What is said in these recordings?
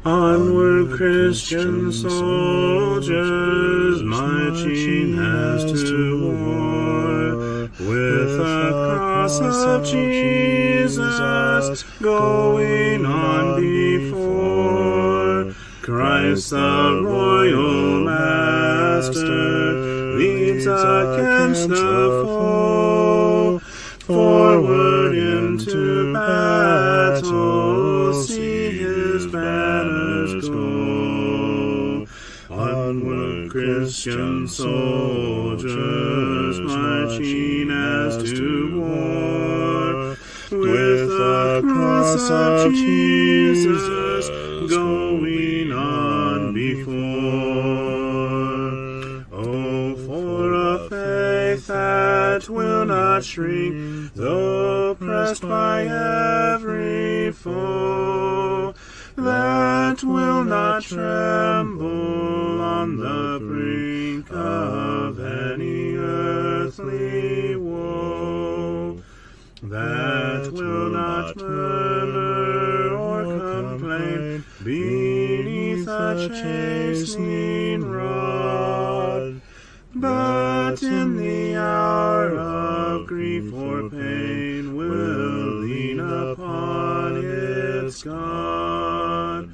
Onward, Christian soldiers, marching as to war, with the cross of Jesus going on before. Christ the royal master leads against the foe, forward into battle, see his banners go. Onward, Christian soldiers, marching as to war, with the cross of Jesus going on before. Oh, for a faith that will not shrink, though pressed by every foe, that will not tremble on the brink of any earthly woe, that will not murmur or complain beneath a chastening rod, but in the hour of grief or pain will lean upon its God.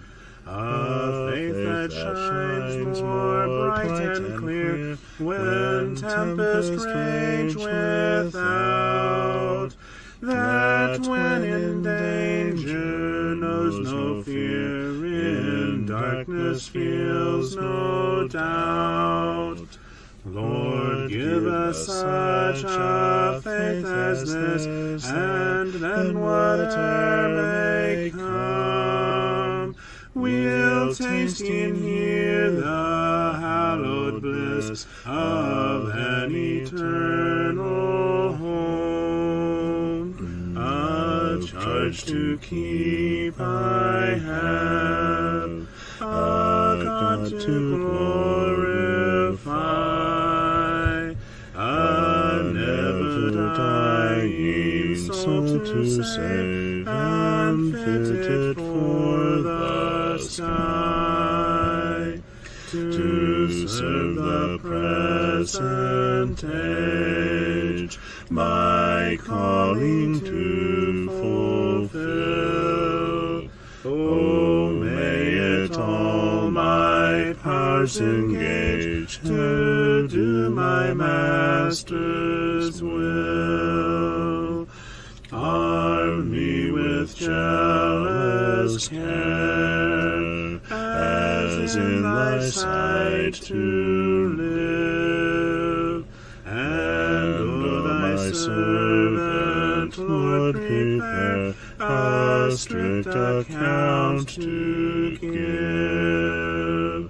A faith that shines more bright and clear when tempests rage without, that when in danger knows no fear, in darkness feels no doubt. Lord, give us such a faith as this, and then whatever may come, we'll taste and hear the hallowed bliss of an eternal home. A charge to keep I have, a God to glorify, a never-dying soul to save, and fitted for the sky, to serve the present age, my calling to fulfill. Oh, may it all my powers engage to do my Master's will. Arm me with jealous care, as in thy sight to live, and O thy servant, Lord, prepare a strict account to give.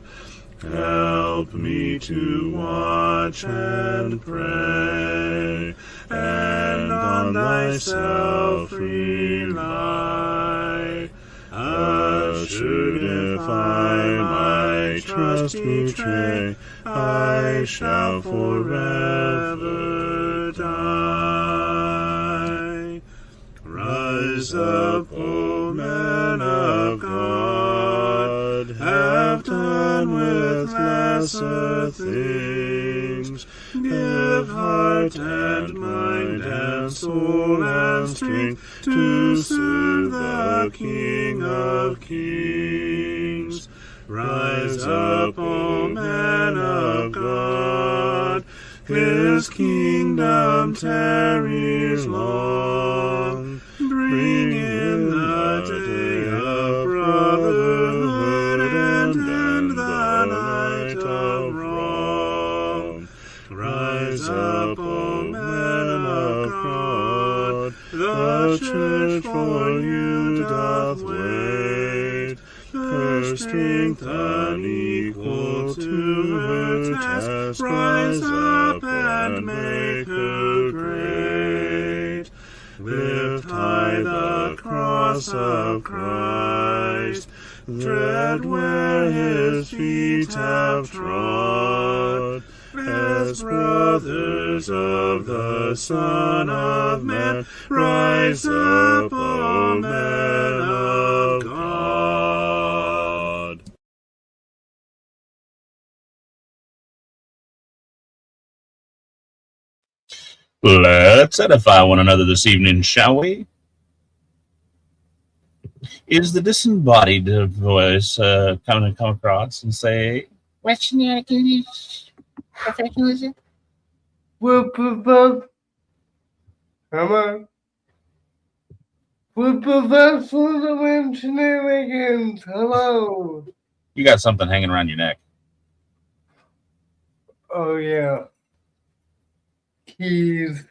Help me to watch and pray, and on thyself rely. Assured if I my trust betray, I shall forever die. Rise up, O men of God, have done with lesser things. Give heart and mind and soul and strength to serve the King of Kings. Rise up, O men of God, his kingdom tarries long. Bring in the day of brotherhood and end the night of wrong. Rise up, O men of God, the church for you doth wait. Her strength unequal to her task, rise up and make her great. Lift high the cross of Christ, tread where his feet have trod. As brothers of the Son of Man, rise up, O men of God. Let's edify one another this evening, shall we? Is the disembodied voice coming to come across and say, "What shenanigans professional is it?" What professor? Come on. What professor of shenanigans? Hello. You got something hanging around your neck. Oh yeah. Keys.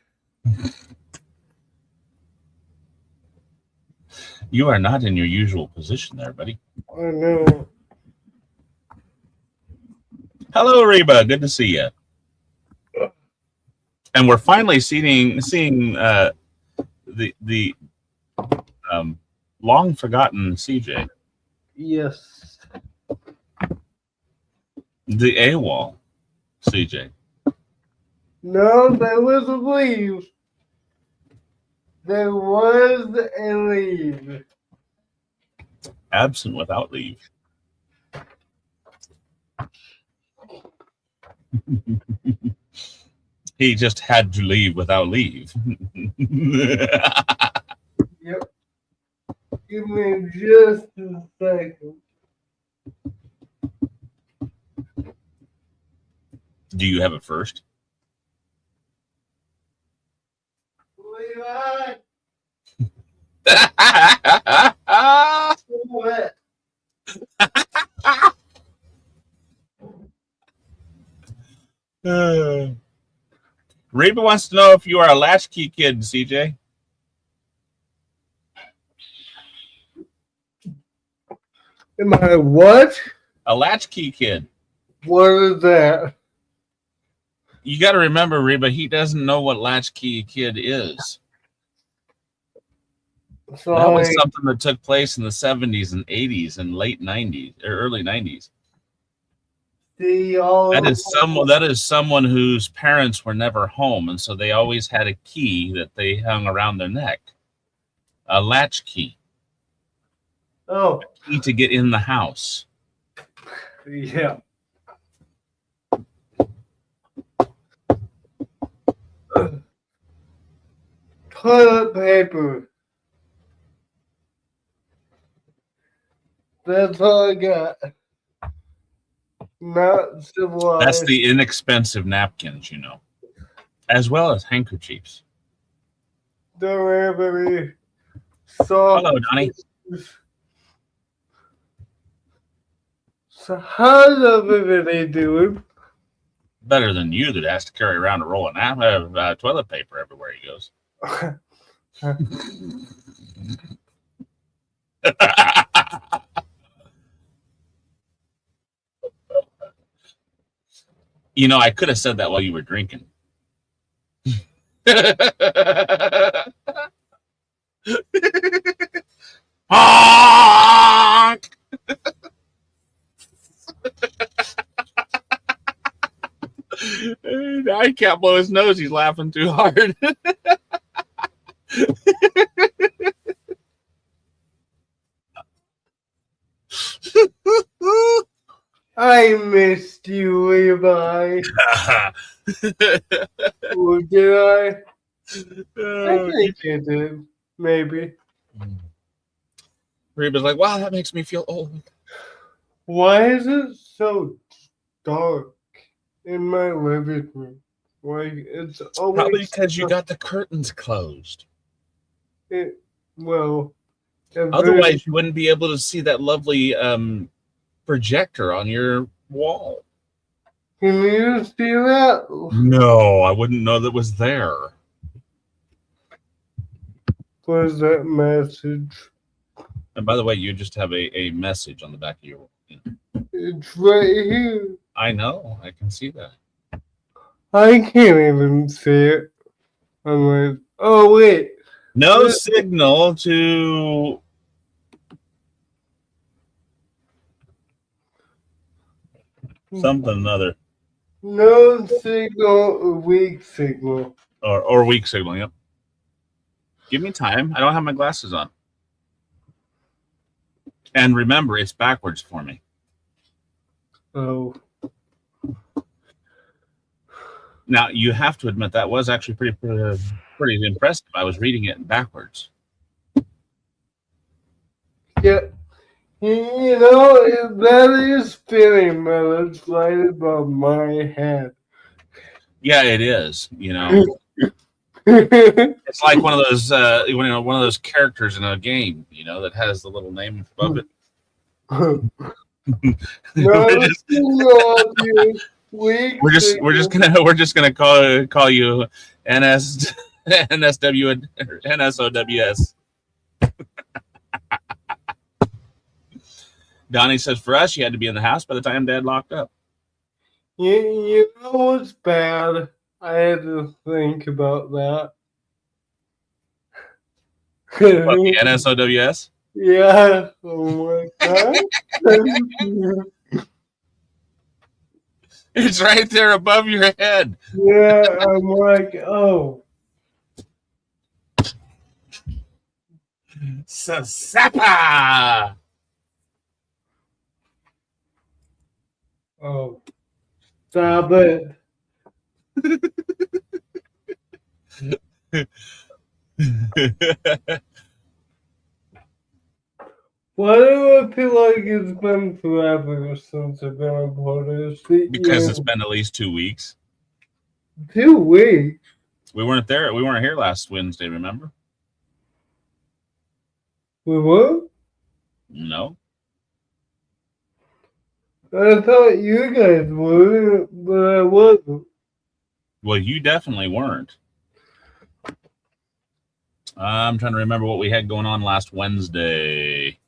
You are not in your usual position there, buddy. I know. Hello, Reba. Good to see you. And we're finally seeing the long forgotten CJ, Yes. the AWOL CJ. No, there was a leave. There was a leave. Absent without leave. He just had to leave without leave. Yep. Give me just a second. Do you have it first? Levi. What? Reba wants to know if you are a latchkey kid, CJ. Am I what? A latchkey kid. What is that? You got to remember, Reba, he doesn't know what latchkey kid is. Sorry. That was something that took place in the 70s and 80s and late 90s or early 90s. That is someone whose parents were never home, and so they always had a key that they hung around their neck. A latch key. Oh. A key to get in the house. Yeah. Toilet paper. That's all I got. Not civilized. That's the inexpensive napkins, you know, as well as handkerchiefs. Don't have any soft. Hello, Donnie. So how's everybody doing? Better than you that has to carry around a roll of toilet paper everywhere he goes. You know, I could have said that while you were drinking. Honk! I can't blow his nose. He's laughing too hard. I missed you, Levi. Or did I? I think I did. Maybe. Reba's like, wow, that makes me feel old. Why is it so dark in my living room? Like it's always probably because you got the curtains closed. Well, otherwise you wouldn't be able to see that lovely projector on your wall. Can you see that? No, I wouldn't know that was there. What is that message? And by the way, you just have a message on the back of your wall. It's right here. I know. I can see that. I can't even see it. I'm like, oh, wait. No signal to... something another. No signal, weak signal. Or weak signal, yep. Give me time. I don't have my glasses on. And remember, it's backwards for me. Oh. Now, you have to admit that was actually pretty impressive. I was reading it backwards. Yeah. You know, that is fitting, but it's right above my head. Yeah, it is. It's like one of those one of those characters in a game, that has the little name above it. we're No, just weeks we're just gonna call you NS NSW NSOWS. Donnie says for us, you had to be in the house by the time Dad locked up. You know what's bad? I had to think about that. What, the NSOWS? Yeah. Oh my god. It's right there above your head. Yeah, I'm like, oh. Sapa. Oh. Stop it. Why do I feel like it's been forever since I've been on podcast? Because it's been at least 2 weeks. 2 weeks? We weren't there. We weren't here last Wednesday, remember? We were? No. I thought you guys were, but I wasn't. Well, you definitely weren't. I'm trying to remember what we had going on last Wednesday.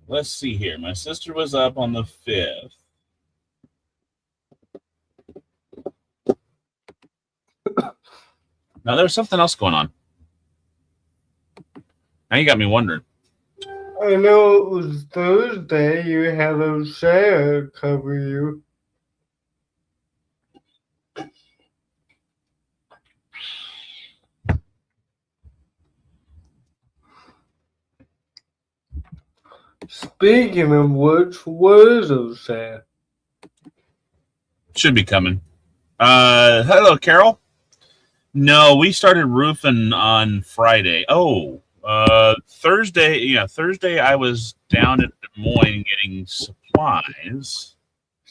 Let's see here. My sister was up on the 5th. Now, there was something else going on. Now you got me wondering. I know it was Thursday. You had a share cover you. Speaking of which, where is O'Shea? Should be coming. Hello, Carol. No, we started roofing on Friday. Oh, Thursday. Yeah, Thursday I was down in Des Moines getting supplies.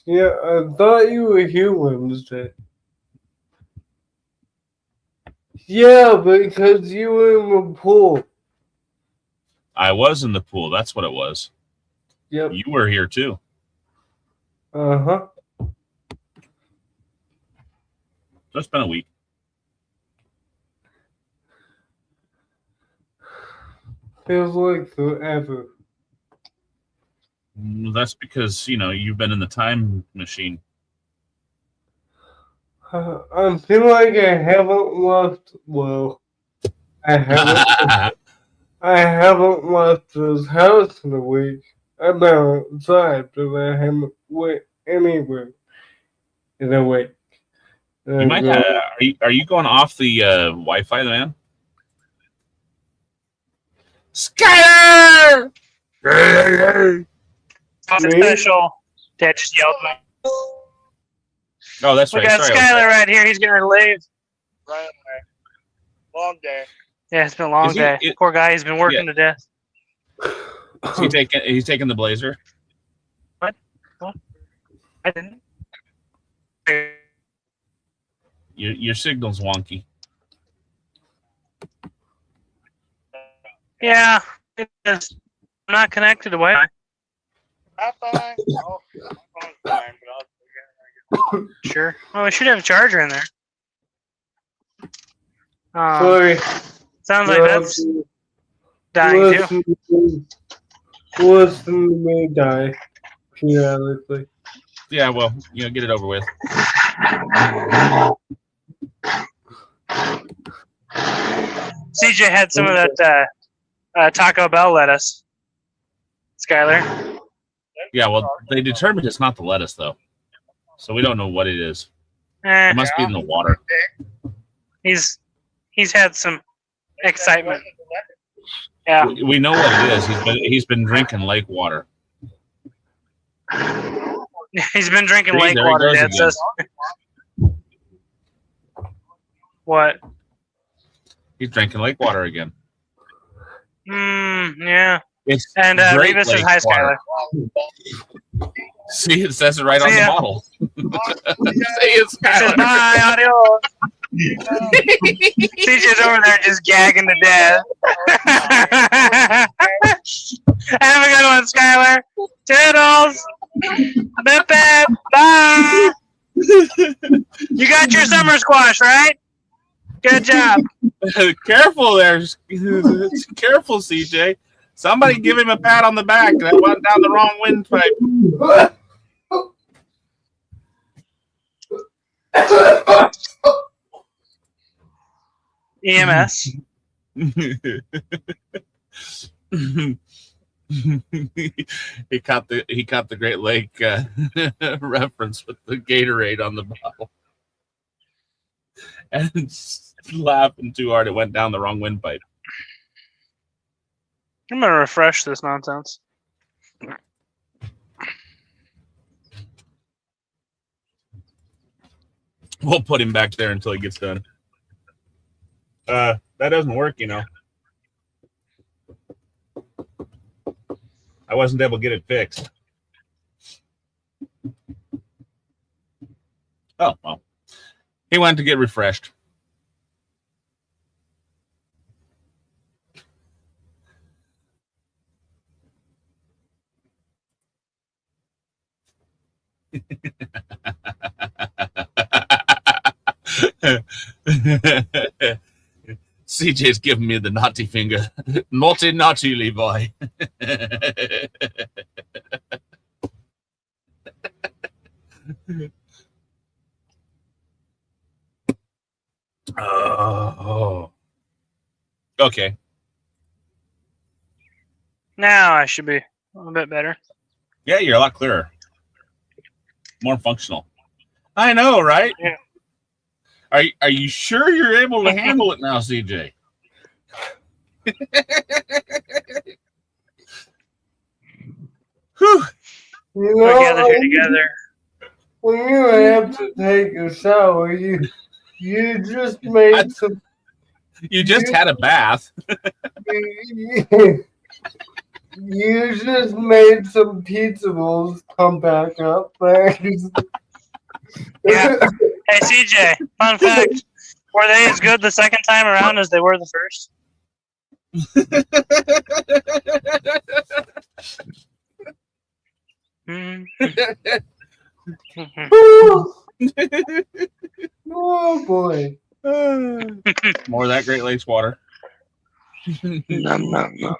Yeah, I thought you were here Wednesday. Yeah, because you were in the pool. I was in the pool. That's what it was. Yep. You were here too. Uh-huh. So it's been a week. Feels like forever. That's because, you've been in the time machine. I feel like I haven't left. Well, I haven't. I haven't left this house in a week. I've been outside, but I haven't went anywhere in a week. You might have, are you going off the Wi-Fi, man? Skyler! Special. Dad just yelled at me. Oh, that's right. We got Sorry, Skyler right here. He's getting leave. Right away. Long day. Yeah, it's been a long day. Poor guy. He's been working to death. He's taking the Blazer. What? I didn't. Your signal's wonky. Yeah, it is. I'm not connected to Wi-Fi. Not fine. Oh, fine, but I'll Sure. Oh, we should have a charger in there. Sorry. Sounds like that's dying too. Listen to me die periodically. Yeah, well, get it over with. CJ had some of that Taco Bell lettuce. Skyler. Yeah, well, they determined it's not the lettuce though, so we don't know what it is. Eh, It must be in the water. he's had some excitement. Yeah. We know what it is. He's been drinking lake water. He's been drinking See, lake there he water, goes Dad again. says. What? He's drinking lake water again. Yeah. It's And Great Levis says Lake hi, water. Skylar. See, it says it right on See the ya. bottle. Say it's He says Skylar. bye, adios. CJ's over there just gagging to death. Have a good one, Skylar. Toodles. Bip, bip. Bye. You got your summer squash, right? Good job. Careful there. Careful, CJ. Somebody give him a pat on the back. That went down the wrong windpipe. EMS. He caught the Great Lake reference with the Gatorade on the bottle, and laughing too hard, it went down the wrong windpipe. I'm gonna refresh this nonsense. We'll put him back there until he gets done. That doesn't work, you know. I wasn't able to get it fixed. Oh, well. He went to get refreshed. CJ's giving me the naughty finger. Naughty, naughty, Levi. Oh. Okay. Now I should be a little bit better. Yeah, you're a lot clearer. More functional. I know, right? Yeah. Are you sure you're able to handle it now, CJ? Whew. You We're know, gathered here together. when you have to take a shower, you just made some. You just had a bath. You just made some pizza rolls come back up. Thanks. Yeah. Hey CJ, fun fact: were they as good the second time around as they were the first? Oh boy. More of that Great Lakes water. Nom, nom, nom.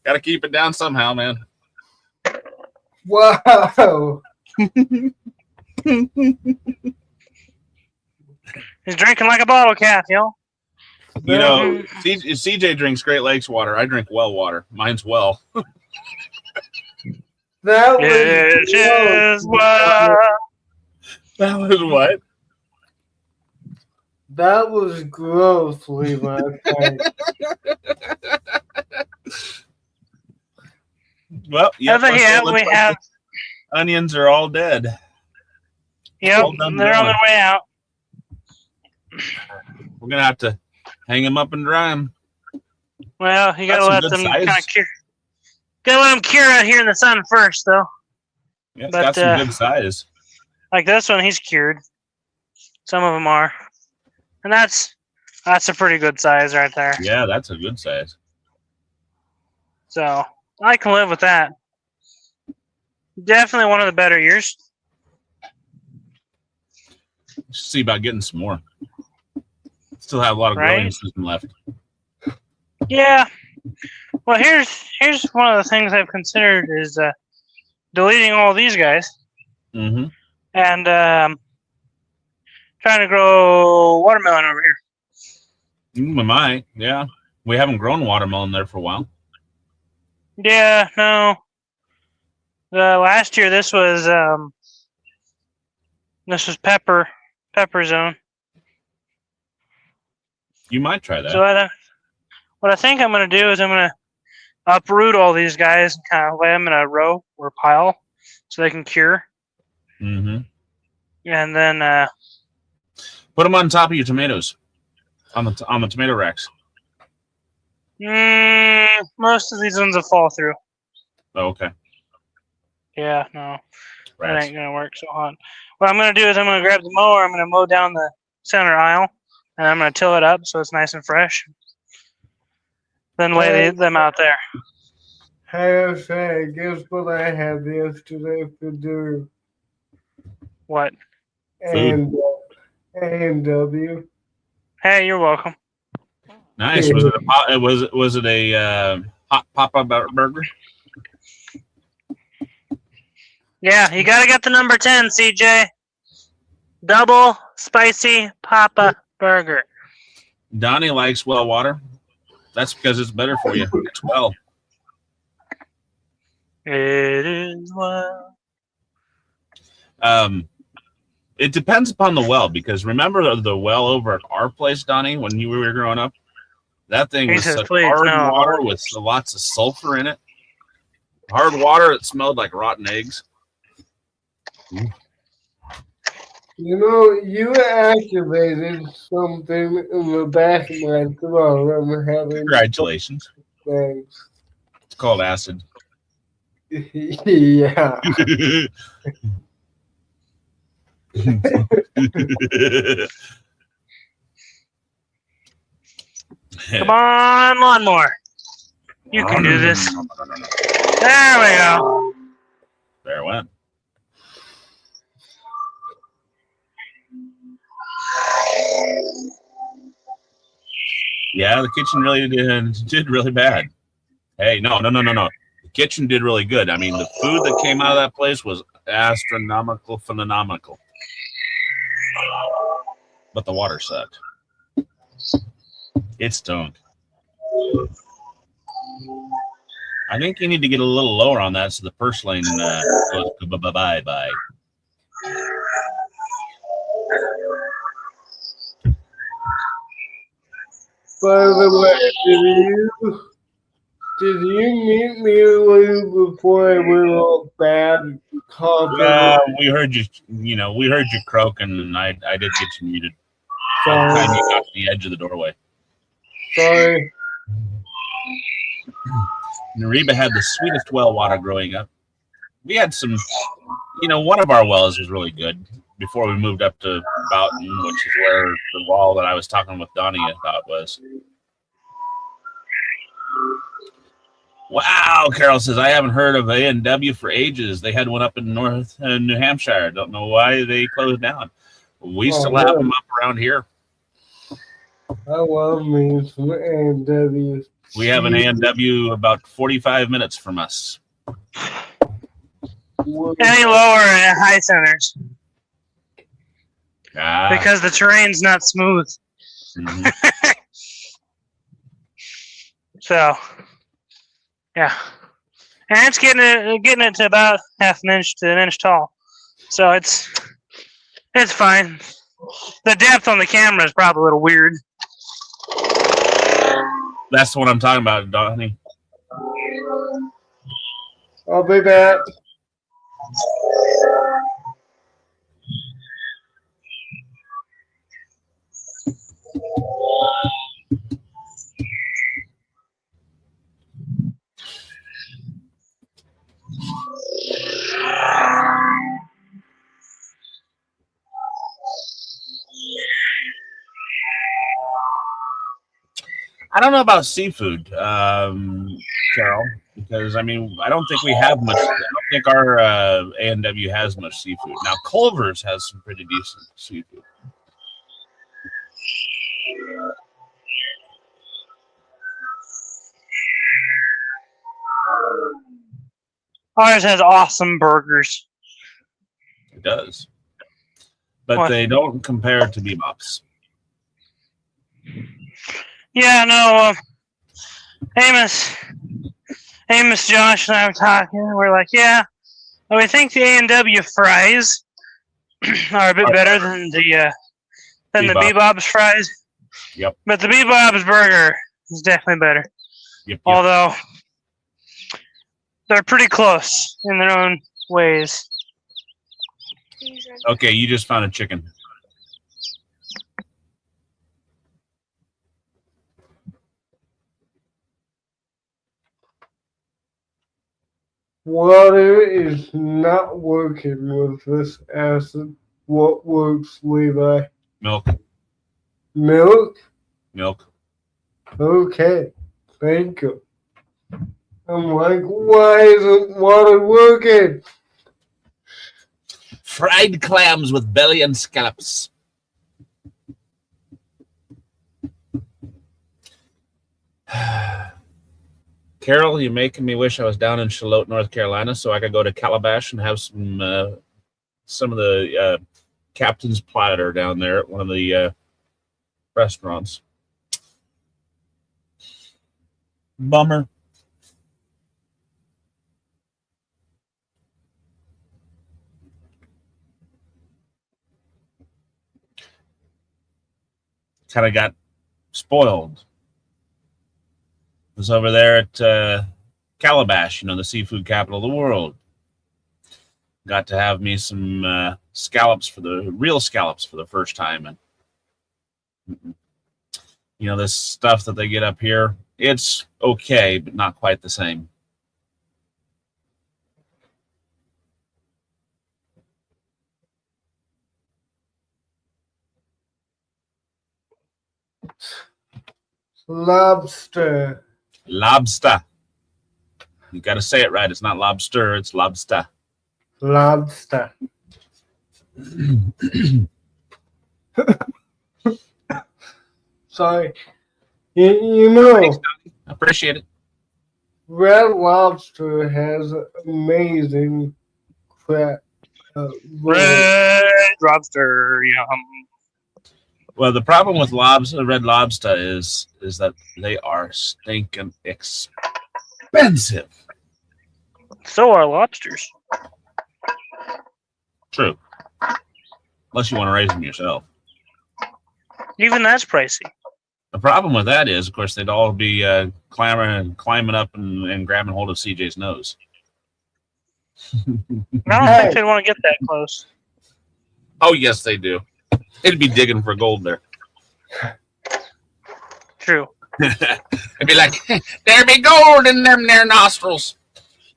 Got to keep it down somehow, man. Wow. He's drinking like a bottle cap, yo. You know, CJ drinks Great Lakes water. I drink well water. Mine's well. That was It is well. That was what? That was gross, Levi. Thanks. Well, yep, Over here looks we like have. the onions are all dead. Yep, all done they're on growing. their way out. We're gonna have to hang them up and dry them. Well, you Got gotta some let good them size. kind of cure. Gotta let them cure out here in the sun first, though. Yeah, it's But, got some good size. Like this one, he's cured. Some of them are, and that's a pretty good size right there. Yeah, that's a good size. So I can live with that. Definitely one of the better years. See about getting some more. Still have a lot of growing Right? season left. Yeah. Well, here's one of the things I've considered is deleting all these guys Mm-hmm. and trying to grow watermelon over here. My, yeah. We haven't grown watermelon there for a while. Yeah, no. Last year, this was pepper zone. You might try that. So what I think I'm going to do is I'm going to uproot all these guys and kind of lay them in a row or pile so they can cure. Mm-hmm. And then put them on top of your tomatoes on the tomato racks. Most of these ones will fall through. Oh, okay. Yeah, no. Rats. That ain't going to work so hot. What I'm going to do is I'm going to grab the mower. I'm going to mow down the center aisle. And I'm going to till it up so it's nice and fresh. Then lay them out there. Hey, guess what I had yesterday for dinner? What? Food. A&W. Hey, you're welcome. Nice. Was it a hot Papa burger? Yeah, you got to get the number 10, CJ. Double spicy Papa burger. Donnie likes well water. That's because it's better for you. It's well. It is well. It depends upon the well, because remember the well over at our place, Donnie, when you were growing up? That thing was such hard water with lots of sulfur in it. Hard water that smelled like rotten eggs. You know, you activated something in the back of my throat. I'm having Congratulations. things. It's called acid. Yeah. Come on, lawnmower. You can do this. There we go. There it went. Yeah, the kitchen really did really bad. Hey, no. The kitchen did really good. I mean, the food that came out of that place was astronomical, phenomenal. But the water sucked. It stunk. I think you need to get a little lower on that so the purslane goes bye-bye. By the way, did you meet me earlier before I went all bad coughing? We heard you. We heard you croaking, and I did get you muted. Sorry. By the time you got to the edge of the doorway. Sorry. Nariba had the sweetest well water growing up. We had some, one of our wells was really good before we moved up to Boughton, which is where the wall that I was talking with Donnie about was. Wow, Carol says, I haven't heard of A&W for ages. They had one up in North New Hampshire. Don't know why they closed down. We still have them up around here. I love me some A&W. We have an A&W about 45 minutes from us. Any lower at high centers. Because the terrain's not smooth. Mm-hmm. So, yeah. And it's getting it to about half an inch to an inch tall. So it's fine. The depth on the camera is probably a little weird. That's what I'm talking about, Donnie. I'll be back. I don't know about seafood, Carol, because I don't think we have much. I don't think our A&W has much seafood. Now, Culver's has some pretty decent seafood. Ours has awesome burgers. It does, but they don't compare to Bebop's. Yeah, no. Amos, Josh, and I were talking. We're like, yeah, I think the A&W fries are a bit better than the Bebop's fries. Yep. But the Bebop's burger is definitely better. Yep. Although they're pretty close in their own ways. Okay, you just found a chicken. Water is not working with this acid. What works, Levi? Milk. Milk? Milk. Okay. Thank you. I'm like, why isn't water working? Fried clams with belly and scallops. Carol, you're making me wish I was down in Charlotte, North Carolina, so I could go to Calabash and have some of the captain's platter down there at one of the restaurants. Bummer. Kind of got spoiled. Was over there at Calabash, the seafood capital of the world. Got to have me some real scallops for the first time. And, this stuff that they get up here, it's okay, but not quite the same. Lobster. Lobster. You got to say it right. It's not lobster, it's lobster. Lobster. Sorry. You know, Thanks, Donnie. I appreciate it. Red Lobster has amazing crap. Red Lobster, Well, the problem with Red Lobster is that they are stinking expensive. So are lobsters. True. Unless you want to raise them yourself. Even that's pricey. The problem with that is, of course, they'd all be climbing up and grabbing hold of CJ's nose. I don't think they'd want to get that close. Oh, yes, they do. They'd be digging for gold there. True. They'd be like, there be gold in them there nostrils.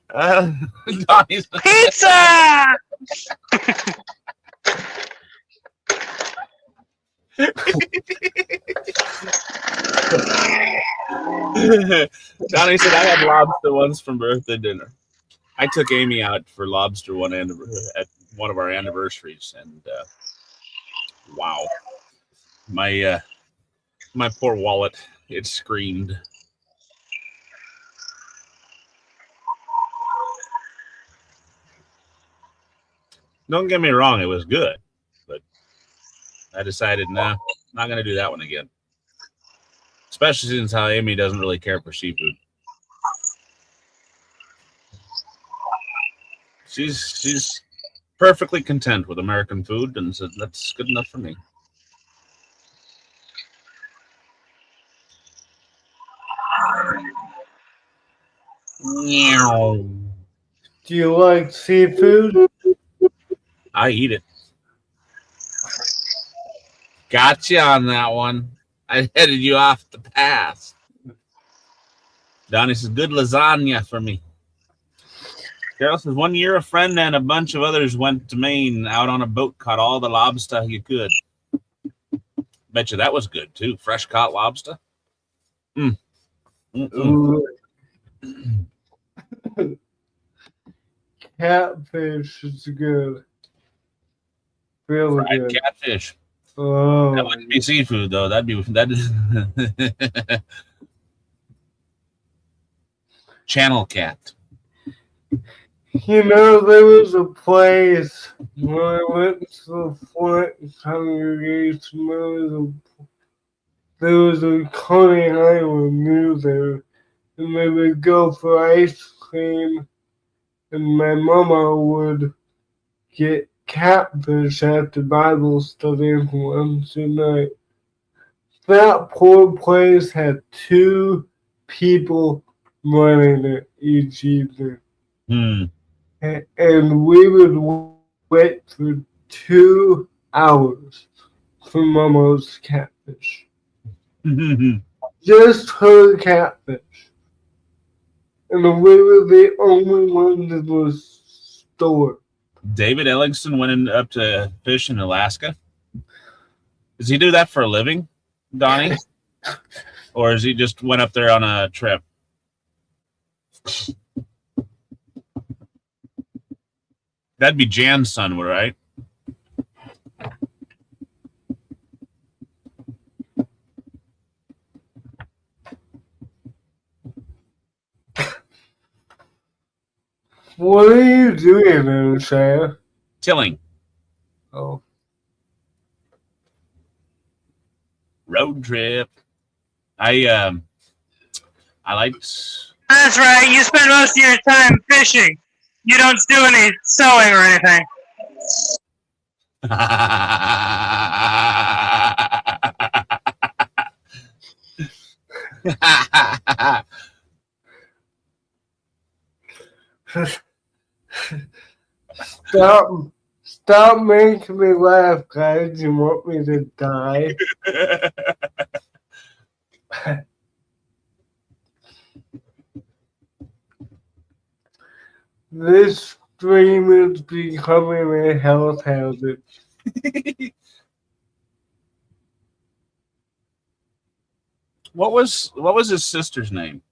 Donnie's Pizza! Donnie said, I had lobster once from birthday dinner. I took Amy out for lobster at one of our anniversaries, and wow, my poor wallet, it screamed. Don't get me wrong, it was good, but I decided, nah, not going to do that one again. Especially since how Amy doesn't really care for seafood. She's perfectly content with American food, and said that's good enough for me. Do you like seafood? I eat it. Gotcha on that one. I headed you off the path. Donnie says, good lasagna for me. Carol says, 1 year a friend and a bunch of others went to Maine out on a boat, caught all the lobster you could. Bet you that was good too. Fresh caught lobster. Catfish is good. Really Fried good. catfish. Oh. That wouldn't be seafood though. That'd be channel cat. There was a place when I went to the Flint congregation. There was a Coney Island near there, and they would go for ice cream and my mama would get catfish at the Bible study Wednesday night. That poor place had 2 people running it each evening. Hmm. And we would wait for 2 hours for Mama's catfish. Just her catfish. And we were the only ones in the store. David Ellingston went up to fish in Alaska. Does he do that for a living, Donnie? Or is he just went up there on a trip? That'd be Jan's son, right? What are you doing there, Sarah? Tilling. Oh. Road trip. I liked. That's right. You spend most of your time fishing. You don't do any sewing or anything. Stop making me laugh, guys. You want me to die? This stream is becoming a health hazard. What was his sister's name?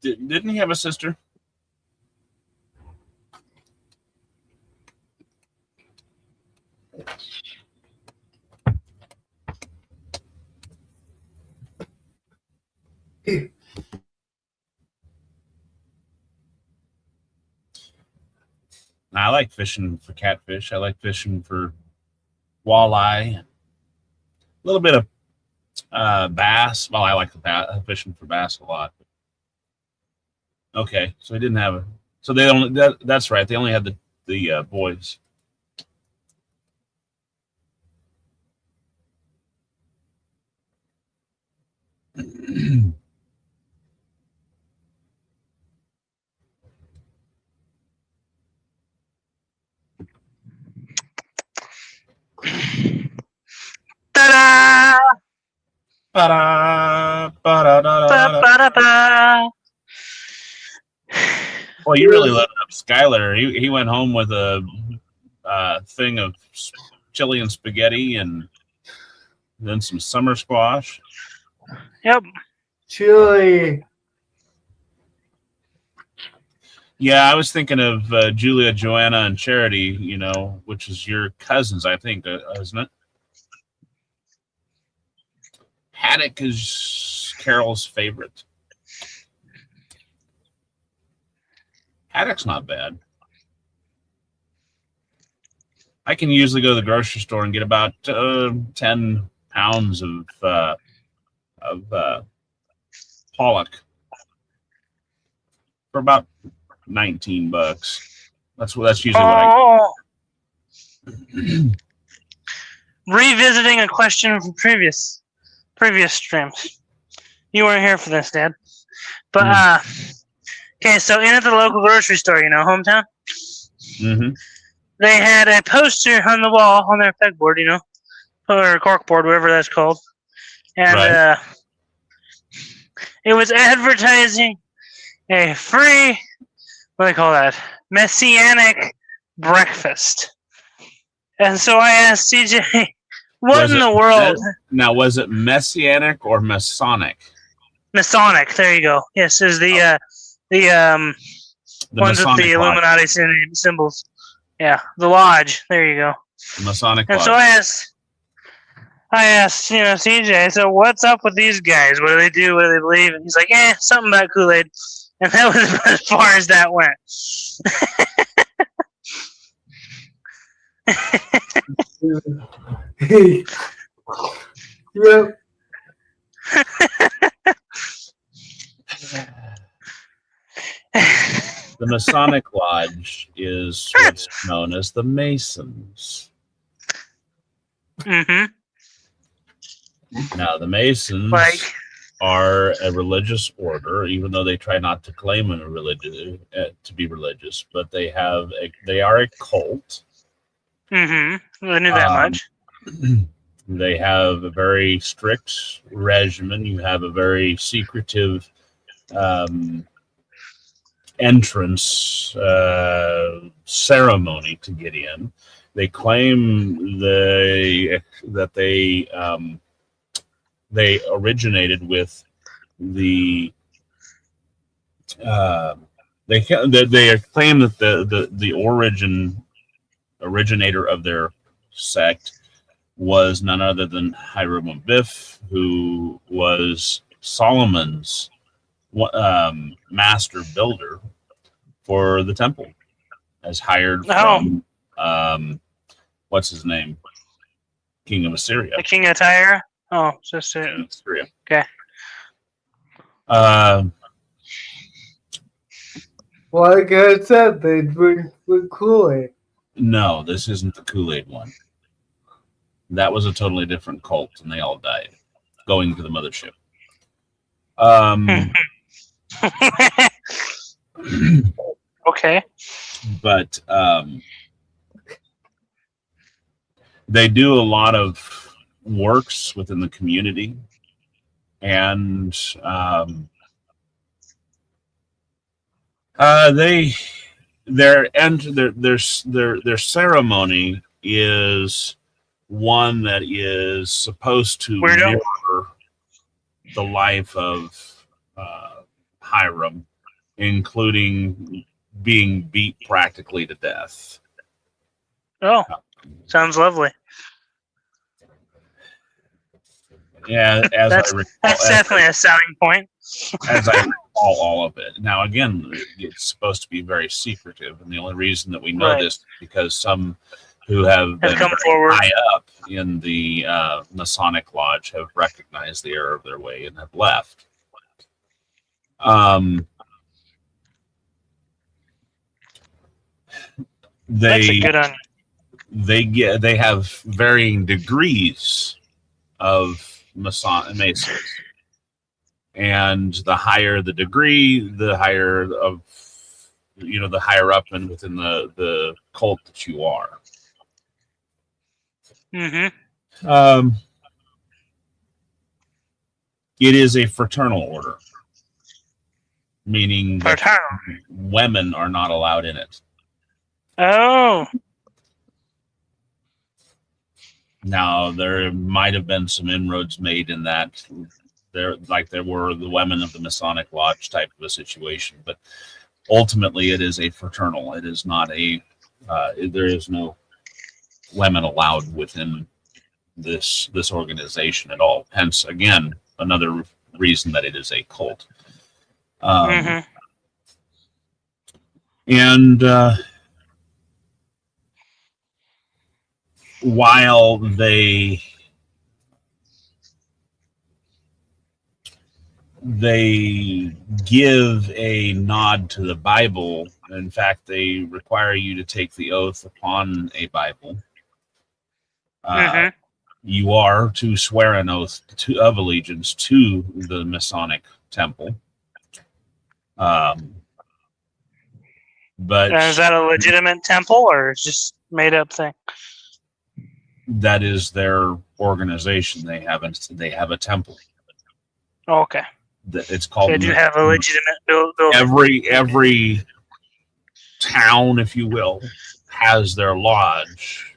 Didn't he have a sister? I like fishing for catfish. I like fishing for walleye. A little bit of bass. Well, I like fishing for bass a lot. Okay, so he didn't have a. So they only. That's right. They only had the boys. Ta-da! Ba-da, ba-da-da-da-da. Ba-ba-da-ba. Well, you really loaded up Skylar. He went home with a thing of chili and spaghetti and then some summer squash. Yep. Chili. Yeah, I was thinking of Julia, Joanna, and Charity, which is your cousins, I think, isn't it? Haddock is Carol's favorite. Haddock's not bad. I can usually go to the grocery store and get about 10 pounds of pollock for about $19. That's usually what I get. Revisiting a question from previous streams. You weren't here for this, Dad. But okay, so in at the local grocery store, hometown. Mm-hmm. They had a poster on the wall on their pegboard, or corkboard, whatever that's called, and Right. It was advertising a free, what do they call that, messianic breakfast. And so I asked CJ, what in the world? Now, was it messianic or Masonic? Masonic, there you go. Yes, is the ones with the Illuminati symbols. Yeah, the lodge. There you go. The Masonic and lodge. So I asked, CJ, so what's up with these guys? What do they do? What do they believe? And he's like, something about Kool-Aid. And that was as far as that went. Yep. The Masonic Lodge is what's known as the Masons. Mm-hmm. Now, the Masons Like, are a religious order, even though they try not to claim a religion to be religious, but they are a cult. mm-hmm. I knew that much. They have a very strict regimen. You have a very secretive entrance ceremony to get in. They claim that they originated with the they claim that the originator of their sect was none other than Hiram Biff, who was Solomon's master builder for the temple, as hired from what's his name, King of Assyria. The King of Tyre? Oh, just Assyria. Okay. Like I said, they drink the Kool-Aid. No, this isn't the Kool-Aid one. That was a totally different cult, and they all died going to the mothership. Okay. But they do a lot of works within the community, and their ceremony is one that is supposed to mirror the life of Hiram, including being beat practically to death. Oh, sounds lovely. Yeah, that's definitely a selling point. As I recall all of it. Now, again, it's supposed to be very secretive, and the only reason that we know this is because some who have been come forward high up in the Masonic Lodge have recognized the error of their way and have left. That's a good one. They have varying degrees of Masons, and the higher the degree, the higher of the higher up and within the cult that you are. Mm-hmm. It is a fraternal order, meaning that women are not allowed in it. Oh. Now, there might have been some inroads made in that. There were the women of the Masonic Lodge type of a situation, but ultimately it is a fraternal. It is not a. There is no women allowed within this organization at all. Hence, again, another reason that it is a cult. And while they give a nod to the Bible, in fact, they require you to take the oath upon a Bible. You are to swear an oath of allegiance to the Masonic Temple. But is that a legitimate temple or just made up thing? That is their organization. They have a temple. Oh, okay. It's called. They do have a legitimate building. Every town, if you will, has their lodge,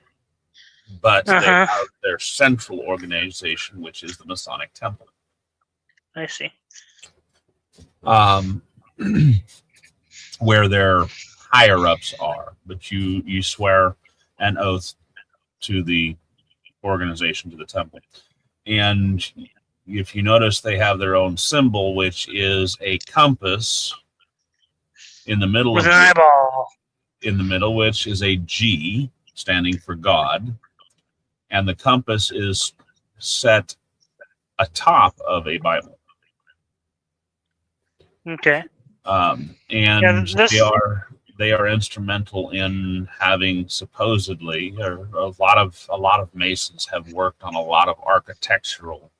but they have their central organization, which is the Masonic Temple. I see. Where their higher ups are, but you swear an oath to the organization, to the temple. And if you notice, they have their own symbol, which is a compass in the middle with an eyeball. In the middle, which is a G standing for God, and the compass is set atop of a Bible. Okay. And Yeah, they are instrumental in having supposedly, or a lot of Masons have worked on a lot of architectural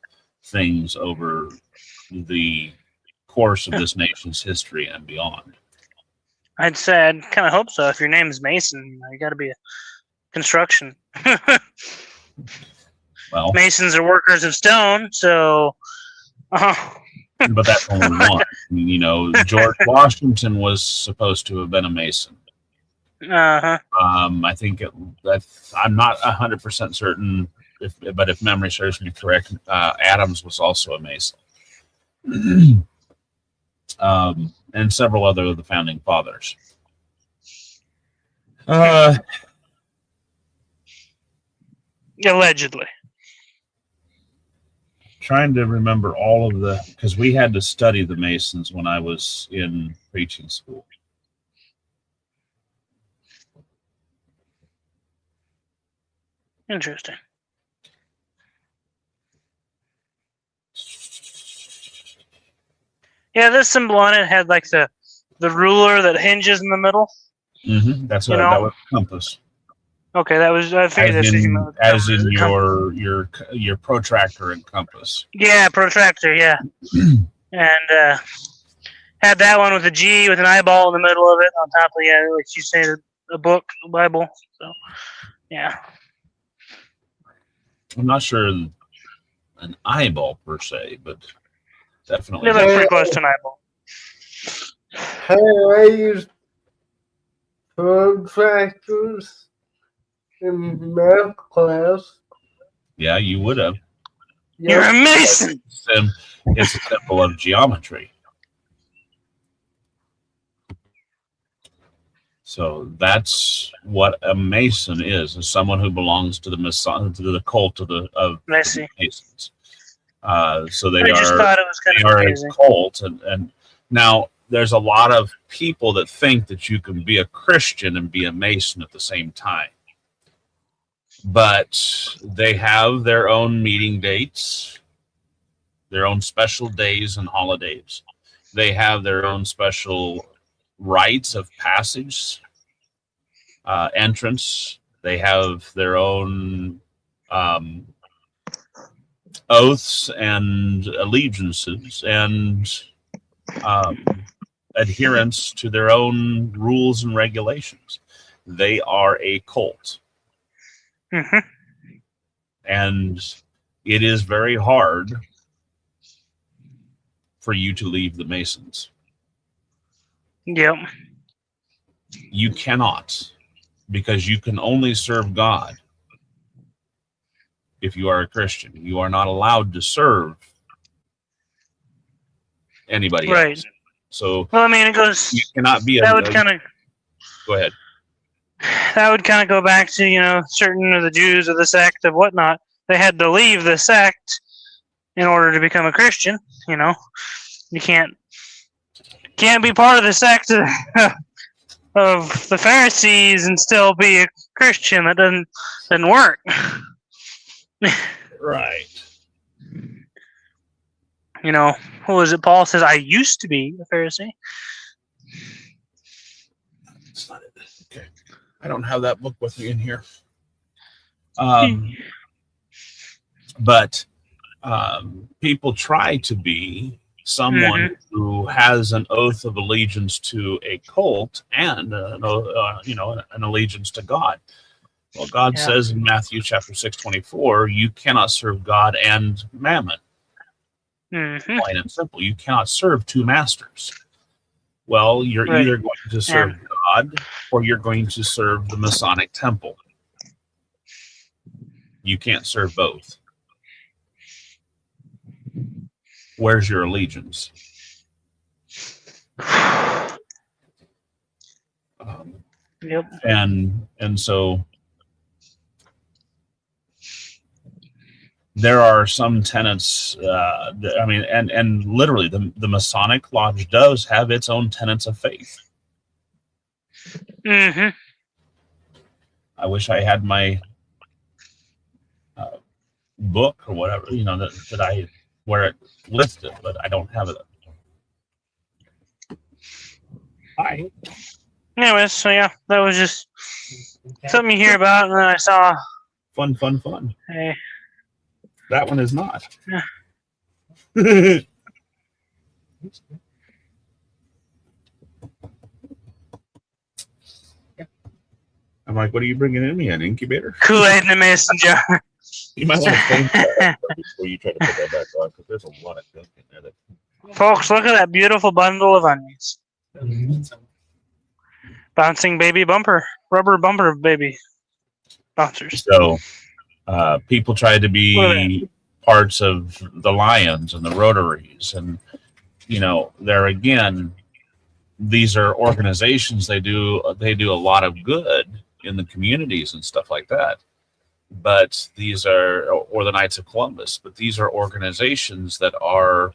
things over the course of this nation's history and beyond. I'd say I'd kind of hope so. If your name is Mason, you got to be a construction. Well, Masons are workers of stone, so. but that's only one. You know, George Washington was supposed to have been a Mason. Uh-huh. I think I'm not 100% certain, but if memory serves me correct, Adams was also a Mason. And several other of the founding fathers. Allegedly. Trying to remember all of because we had to study the Masons when I was in preaching school. Interesting. Yeah, this symbol on it had like the ruler that hinges in the middle. Mm-hmm. That was compass. Okay, that was. I figured as in your protractor and compass. Yeah, protractor. Yeah, and had that one with a G with an eyeball in the middle of it on top of like you say, a book, a Bible. So, yeah. I'm not sure an eyeball per se, but definitely. It looks pretty close to an eyeball. Hey, I used protractors in math class. Yeah, you would have. Yep. You're a Mason! It's a symbol of geometry. So that's what a Mason is someone who belongs to the cult of Masons. So they are a cult, and now there's a lot of people that think that you can be a Christian and be a Mason at the same time. But they have their own meeting dates, their own special days and holidays. They have their own special rites of passage, entrance. They have their own oaths and allegiances and adherence to their own rules and regulations. They are a cult. Mm-hmm. And it is very hard for you to leave the Masons. Yep. You cannot, because you can only serve God if you are a Christian. You are not allowed to serve anybody else. So, well, I mean, it goes. You cannot be. That would kind of. Go ahead. That would kind of go back to certain of the Jews of the sect of whatnot. They had to leave the sect in order to become a Christian. You can't be part of the sect of the Pharisees and still be a Christian. That doesn't work. Right. Who was it? Paul says, "I used to be a Pharisee." That's not it. Okay. I don't have that book with me in here. But people try to be someone who has an oath of allegiance to a cult and an allegiance to God. Well, God says in Matthew chapter 6:24, you cannot serve God and mammon. Mm-hmm. Plain and simple. You cannot serve two masters. Well, you're either going to serve God or you're going to serve the Masonic temple. You can't serve both. Where's your allegiance? Yep. And so there are some tenets. And literally, the Masonic Lodge does have its own tenets of faith. Mm-hmm. I wish I had my book or whatever, that I where it listed, but I don't have it. Hi. Anyways, so yeah, that was just something you hear about, and then I saw Fun. a That one is not. Yeah. I'm like, what are you bringing in me? An incubator? Kool-Aid in a mason jar. You might want to change that before you try to put that back on, because there's a lot of junk in there. That Folks, look at that beautiful bundle of onions. Bouncing baby bumper, rubber bumper baby bouncers. So people try to Look be parts of the Lions and the Rotaries, and there again, these are organizations. They do a lot of good in the communities and stuff like that. But these are, or the Knights of Columbus, but these are organizations that are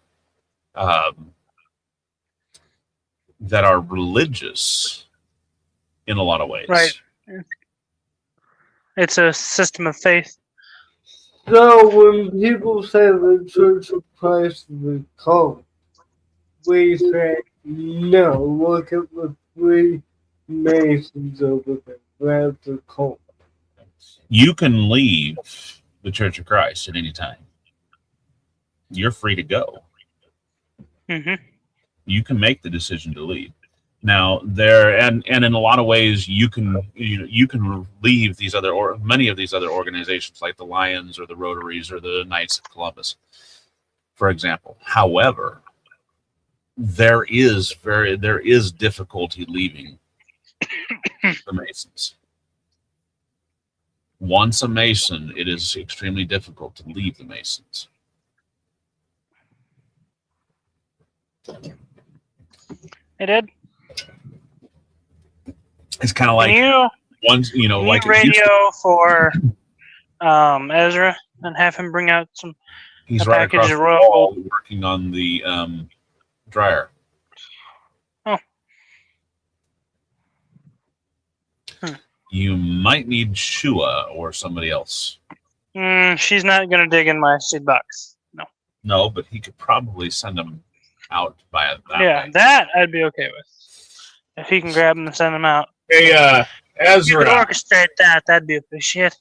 religious in a lot of ways. Right. It's a system of faith. So when people say the Church of Christ is a cult, we say, no, look at the three Masons over there. That's a cult. You can leave the Church of Christ at any time. You're free to go. Mm-hmm. You can make the decision to leave. Now and in a lot of ways, you can leave these other, or many of these other organizations, like the Lions or the Rotaries or the Knights of Columbus, for example. However, there is difficulty leaving the Masons. Once a Mason, it is extremely difficult to leave the Masons. It did. It's kind of like ones, like radio for Ezra and have him bring out some. He's right across the wall working on the dryer. Oh. You might need Shua or somebody else. She's not going to dig in my seed box. No. No, but he could probably send them out by that way. That I'd be okay with. If he can grab them and send them out. Hey, Ezra. You could orchestrate that. That'd be a big shit.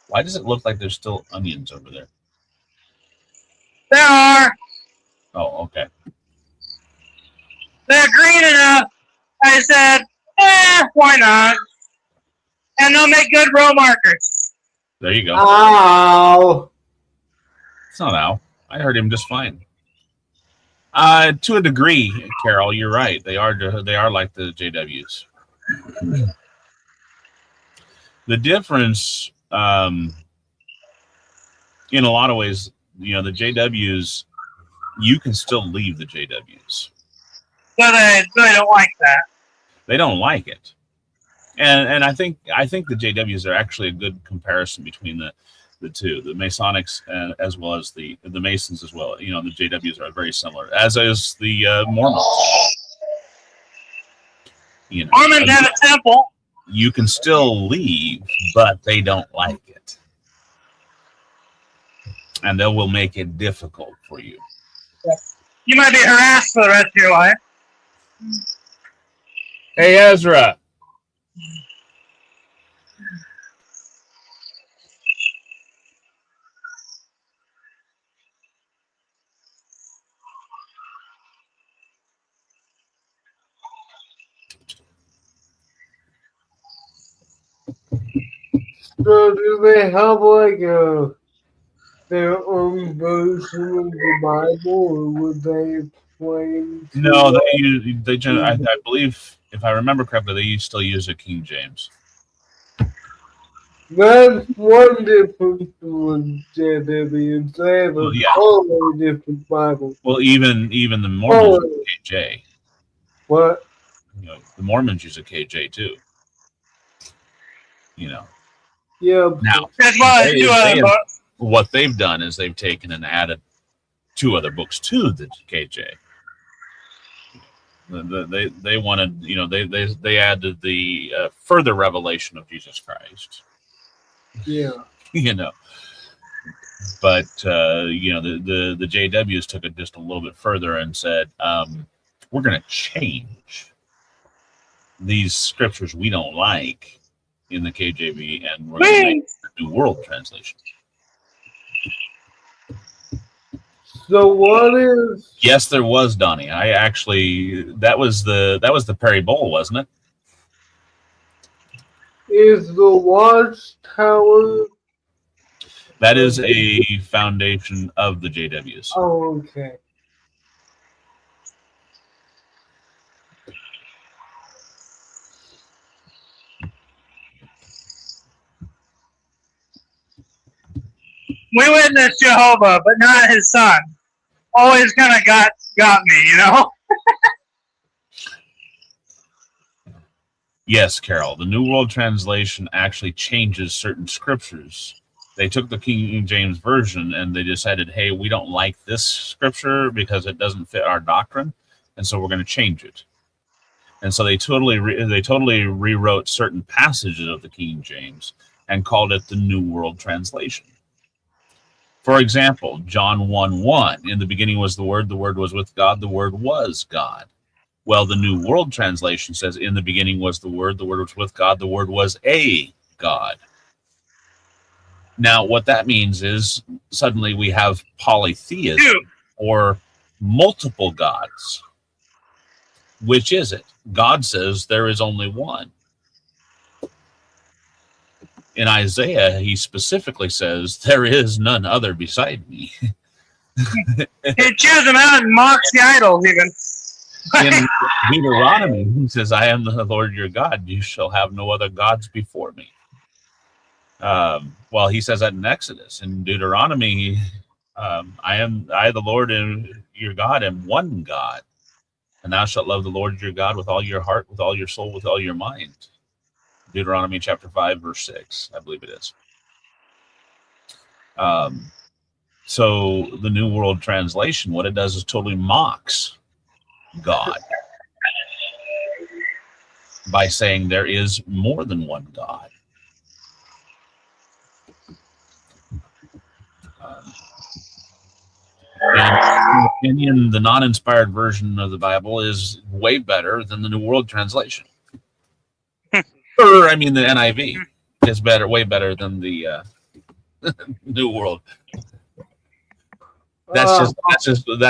Why does it look like there's still onions over there? There are. Oh, okay. They're green enough. I said, why not? And they'll make good row markers. There you go. Ow! It's not ow. I heard him just fine. To a degree, Carol, you're right. They are like the JWs. The difference, in a lot of ways, the JWs, you can still leave the JWs. So they don't like that. They don't like it, and I think the JWs are actually a good comparison between the two, the Masonics as well as the Masons as well. The JWs are very similar, as is the Mormons. Mormons have a temple. You can still leave, but they don't like it, and they will make it difficult for you. You might be harassed for the rest of your life. Hey, Ezra. So do they have like their own version of the Bible, or would they claim to? No, I believe, if I remember correctly, they still use a King James. That's one difference with JWs. They have a totally different Bible. Well, even the Mormons use KJ. What? The Mormons use a KJ too. Yeah. Now, what they've done is they've taken and added 2 other books to the KJ. They wanted, they added the further revelation of Jesus Christ. Yeah. But the JWs took it just a little bit further and said, we're going to change these scriptures we don't like in the KJV, and we're going to make a New World Translation. So what is? Yes, there was, Donnie. I actually that was the Perry Bowl, wasn't it? Is the Watchtower? That is a foundation of the JWs. Oh, okay. We witnessed Jehovah, but not his son. Always kind of got me, Yes, Carol. The New World Translation actually changes certain scriptures. They took the King James Version and they decided, hey, we don't like this scripture because it doesn't fit our doctrine, and so we're going to change it. And so they totally rewrote certain passages of the King James and called it the New World Translation. For example, John 1:1, in the beginning was the Word was with God, the Word was God. Well, the New World Translation says, in the beginning was the Word was with God, the Word was a God. Now, what that means is suddenly we have polytheism or multiple gods. Which is it? God says there is only one. In Isaiah, he specifically says, there is none other beside me. He chews them out and mocks the idols even. In Deuteronomy, he says, I am the Lord your God. You shall have no other gods before me. Well, he says that in Exodus. In Deuteronomy, I, the Lord your God, am one God. And thou shalt love the Lord your God with all your heart, with all your soul, with all your mind. Deuteronomy chapter 5, verse 6, I believe it is. So the New World Translation, what it does is totally mocks God by saying there is more than one God. And in my opinion, the non-inspired version of the Bible is way better than the New World Translation. Or, I mean, the NIV is way better than the New World. That's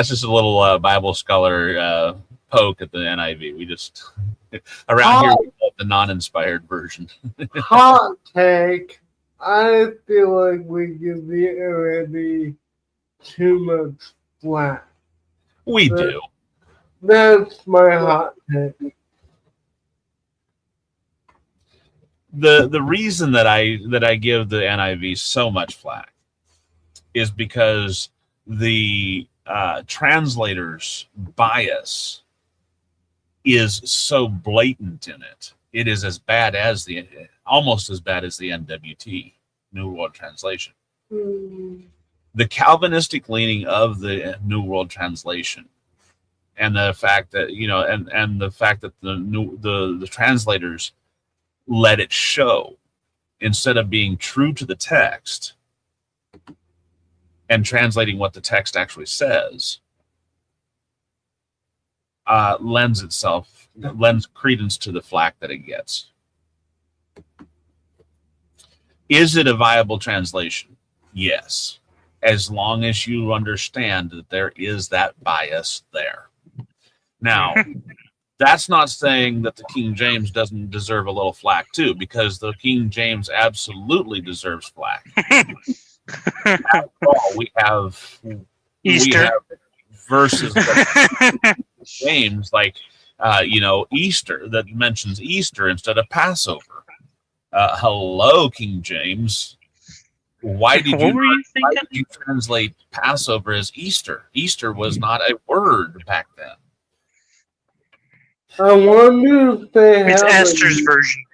just a little Bible scholar poke at the NIV. We just around here we call it the non-inspired version. Hot take. I feel like we give the NIV too much flack. We do. That's my hot take. The reason that I give the NIV so much flack is because the translator's bias is so blatant in it. It is almost as bad as the NWT, New World Translation. The Calvinistic leaning of the New World Translation, and the fact that and the fact that the translators let it show instead of being true to the text and translating what the text actually says, lends credence to the flack that it gets. Is it a viable translation? Yes, as long as you understand that there is that bias there. Now, that's not saying that the King James doesn't deserve a little flack too, because the King James absolutely deserves flack. After all, we have verses that James, like Easter, that mentions Easter instead of Passover. Hello, King James. Why did you translate Passover as Easter? Easter was not a word back then. I wonder if they have Esther's version.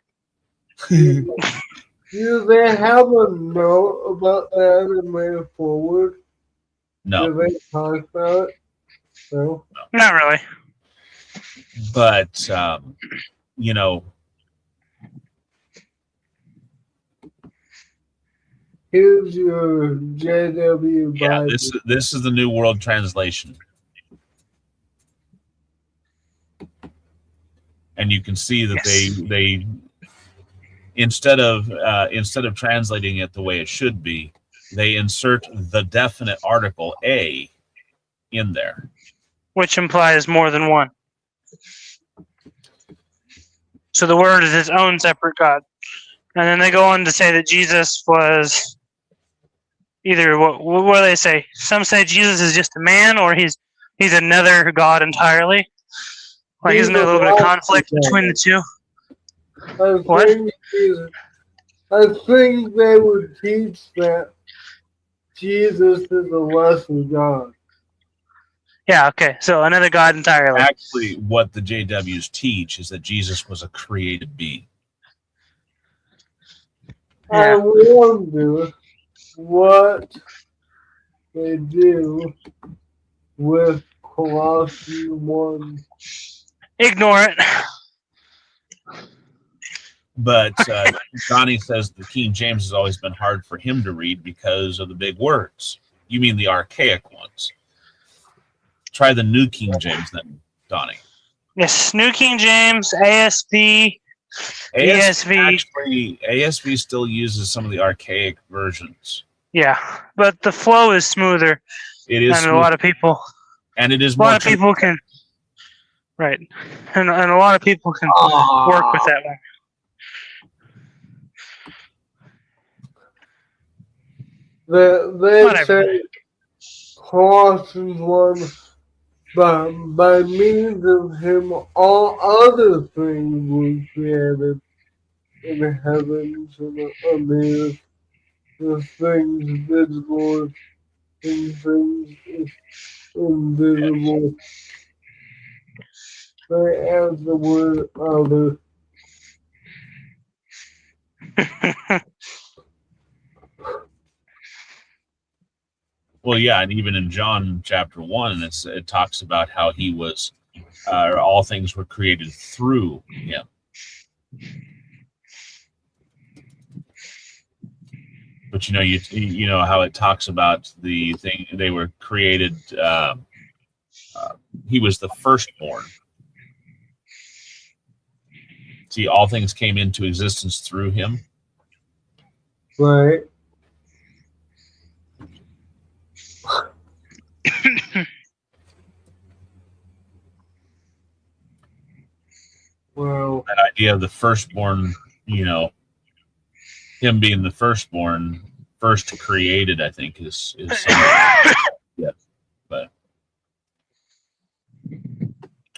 Do they have a note about that in way forward? No. Do they talk about it? No. Not really. But you know, Here's your JW yeah, Bible. this is the New World Translation, and you can see that Yes. they instead of translating it the way it should be, they insert the definite article a in there. Which implies more than one. So the Word is its own separate God. And then they go on to say that Jesus was either, what do they say? Some say Jesus is just a man, or he's another God entirely. Like, He's isn't there a a little bit of lost conflict God. between the two? I What? think they would teach that Jesus is a lesser God. Yeah, okay. So another God entirely. Actually, what the JWs teach is that Jesus was a created being. I Yeah. wonder what they do with Colossians 1. Ignore it. But Donnie says the King James has always been hard for him to read because of the big words. You mean the archaic ones. Try the New King James then, Donnie. Yes, New King James, ASV, ESV. Actually, ASV still uses some of the archaic versions. Yeah, but the flow is smoother. It is, and a lot of people, and it is a more. lot of people can, right, and a lot of people can work with that one. They Whatever. say Colossians 1, by means of him all other things were created in the heavens and on the earth, the things visible and things invisible. They add the word other. Well, yeah, and even in John chapter 1, it talks about how he was, all things were created through him. But you know how it talks about the thing they were created. He was the firstborn. See, all things came into existence through him. Right. Wow. That idea of the firstborn, him being the firstborn, first created, I think is yeah,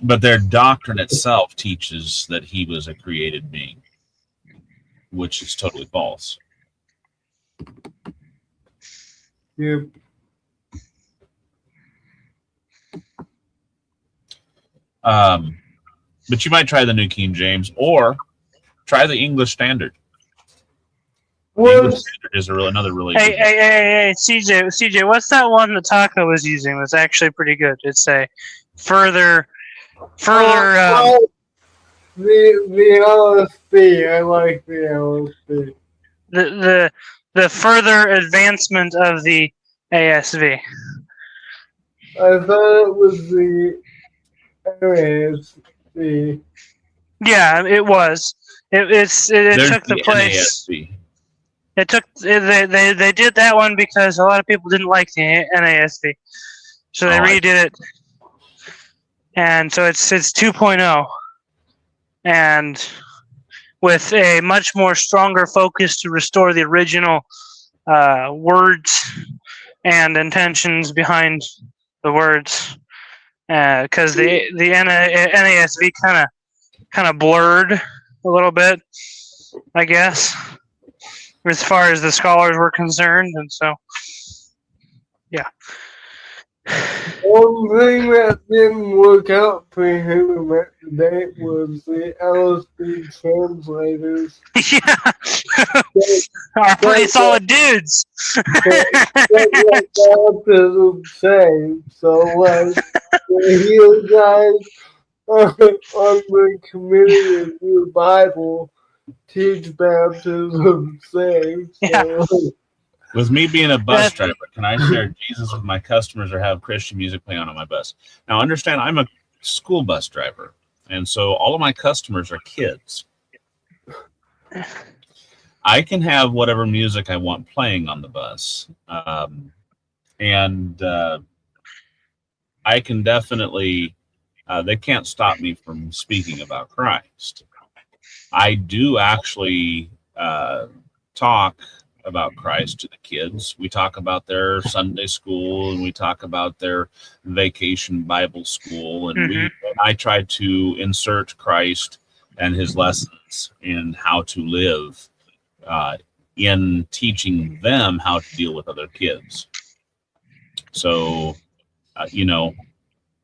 but their doctrine itself teaches that he was a created being, which is totally false. Yep. But you might try the New King James or try the English Standard. The English Standard is another really good. Hey, CJ, what's that one that Taco was using that's actually pretty good? It's a further. The LSD. I like the LSD. The further advancement of the ASV. I thought it was the NASB. Yeah, it was. It took the place. NASB. It took they did that one because a lot of people didn't like the NASB, so they redid it, and so it's 2.0, and with a much more stronger focus to restore the original words and intentions behind the words, because the NASV kind of blurred a little bit, I guess, as far as the scholars were concerned, and so yeah. One thing that didn't work out for him at the date was the LSD translators. Yeah, are pretty solid dudes. That baptism saved. So like the healed guys on the committee of your Bible, teach baptism, save. Yeah. So, With me being a bus That's- driver, can I share Jesus with my customers or have Christian music playing on my bus? Now, understand, I'm a school bus driver, and so all of my customers are kids. I can have whatever music I want playing on the bus, and I can definitely. They can't stop me from speaking about Christ. I do actually talk about Christ to the kids. We talk about their Sunday school, and we talk about their vacation Bible school, and Mhm. I try to insert Christ and his lessons in how to live in teaching them how to deal with other kids. So,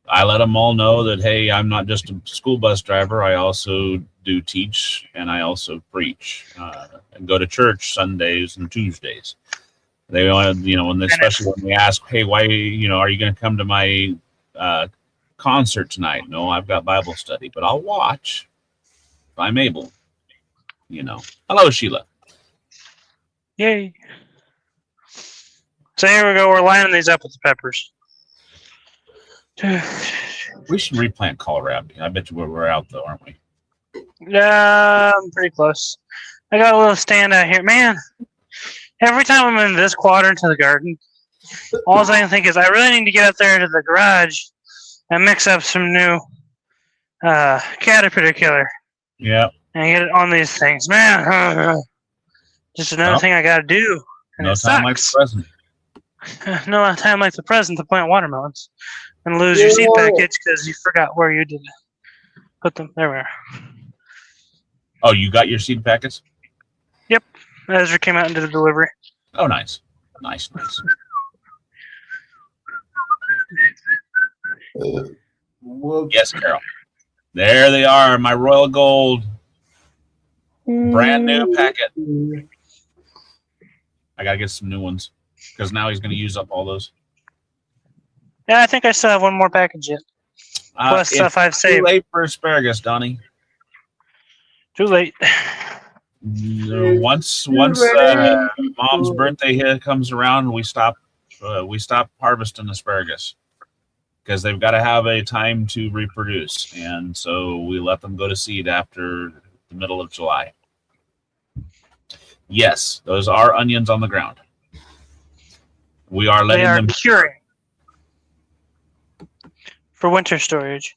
I let them all know that, hey, I'm not just a school bus driver. I also do teach, and I also preach and go to church Sundays and Tuesdays. They want, especially when they ask, hey, why, are you going to come to my concert tonight? No, I've got Bible study, but I'll watch if I'm able. Hello, Sheila. Yay. So here we go. We're lining these up with the peppers. We should replant Colorado. I bet you we're out though, aren't we? Yeah, I'm pretty close. I got a little stand out here. Man, every time I'm in this quadrant of the garden, all I can think is I really need to get up there to the garage and mix up some new caterpillar killer Yeah. and get it on these things. Man, just another thing I got to do. And No it time like the sucks. present. No time like the present to plant watermelons and lose your seed package because you forgot where you did put them. There we are. Oh, you got your seed packets? Yep. Ezra came out and did the delivery. Oh, nice. Nice. Yes, Carol. There they are, my royal gold. Brand new packet. I got to get some new ones because now he's going to use up all those. Yeah, I think I still have one more package yet. Plus stuff I've saved. Too late for asparagus, Donnie. Too late. Once Mom's birthday here comes around, we stop harvesting asparagus because they've got to have a time to reproduce, and so we let them go to seed after the middle of July. Yes, those are onions on the ground. We are letting them curing for winter storage.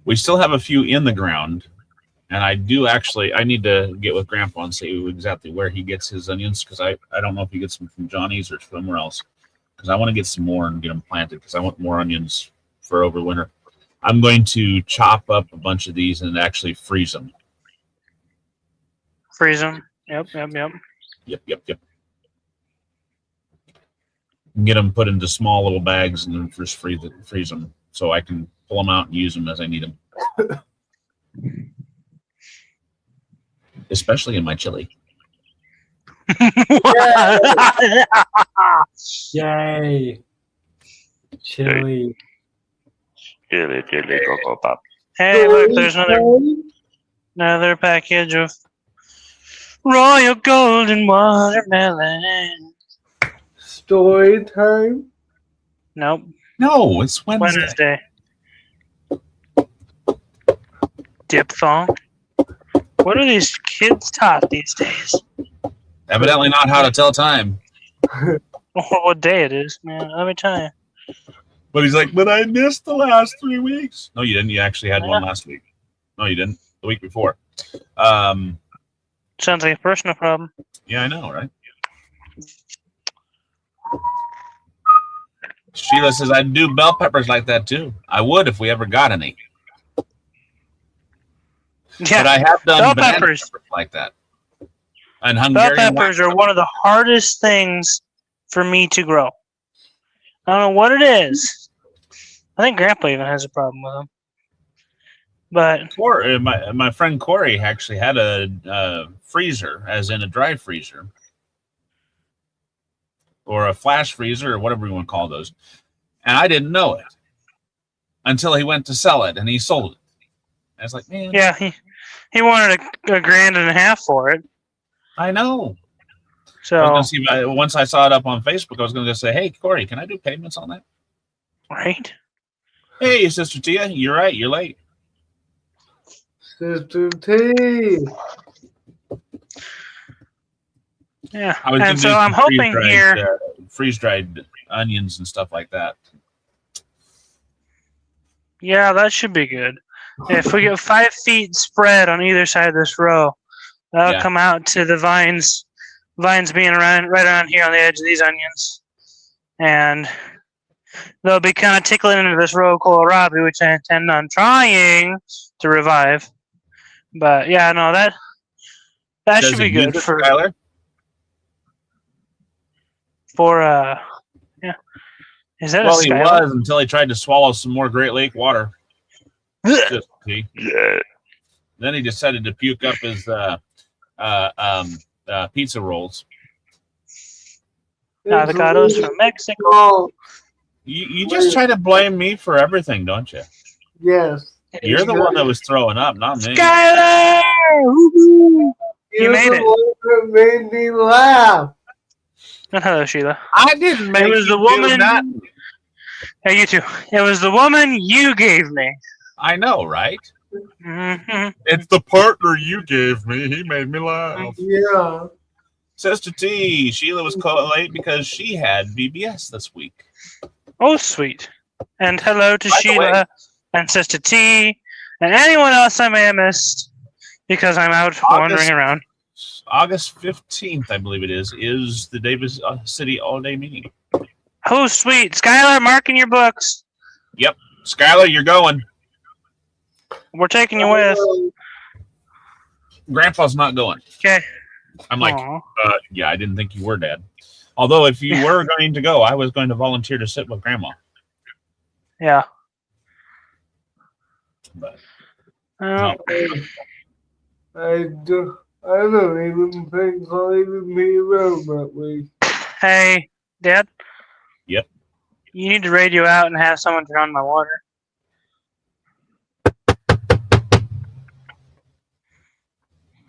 We still have a few in the ground, and I need to get with Grandpa and see exactly where he gets his onions because I don't know if he gets them from Johnny's or somewhere else because I want to get some more and get them planted because I want more onions for over winter. I'm going to chop up a bunch of these and actually freeze them. Freeze them. Yep. Yep. Get them put into small little bags and then just freeze them so I can pull them out and use them as I need them. Especially in my chili. Yay! Chili. Chili, Cocoa Pop. Hey, look, there's another package of royal golden watermelon. Story time? Nope. No, it's Wednesday. Diphthong. What are these kids taught these days? Evidently not how to tell time. What day it is, man. Let me tell you. But he's like, but I missed the last 3 weeks. No, you didn't. You actually had one last week. No, you didn't. The week before. Sounds like a personal problem. Yeah, I know, right? Sheila says, I'd do bell peppers like that too. I would if we ever got any. Yeah, but I have done bell peppers like that. And Hungarian bell peppers are one of the hardest things for me to grow. I don't know what it is. I think Grandpa even has a problem with them. But my friend Corey actually had a freezer, as in a dry freezer, or a flash freezer, or whatever you want to call those. And I didn't know it. until he went to sell it, and he sold it. I was like, man, Yeah, he wanted a $1.50 for it. I know. I So was going to see if once I saw it up on Facebook, I was going to say, hey, Corey, can I do payments on that? right. Hey, Sister Tia, you're right. You're late. Sister T. Yeah, I was and gonna so do I'm some hoping here. freeze-dried onions and stuff like that. Yeah, that should be good. If we get 5 feet spread on either side of this row, that'll Yeah. come out to the vines being right around here on the edge of these onions. And they'll be kind of tickling into this row of kohlrabi, which I intend on trying to revive. But yeah, no, that Does should be it use good it, Skylar? for yeah. Is that Well, a he Skylar? was until he tried to swallow some more Great Lake water. Just see. Yeah. Then he decided to puke up his pizza rolls. Avocados from Mexico. Oh, You just try to blame me for everything, don't you? yes. You're the one that was throwing up, not me. Skylar! Woo-hoo! You made it. That made me laugh. And hello, Sheila. I didn't make It was you the do woman. nothing. Hey, you too. It was the woman you gave me. I know, right? Mm-hmm. It's the partner you gave me. He made me laugh. Yeah. Sister T, Sheila was late because she had VBS this week. Oh, sweet. And hello to By the way- Sheila and Sister T and anyone else I may have missed because I'm out wandering around. August 15th, I believe it is the Davis City all-day meeting. Oh, sweet. Skylar, mark in your books. Skylar, you're going. We're taking you with. Grandpa's not going. Okay. I'm like, Aw. yeah, I didn't think you were, Dad. Although if you were going to go, I was going to volunteer to sit with Grandma. Yeah. But Oh, I don't even think I'll even be around that week. hey, Dad? Yep. You need to radio out and have someone turn on my water.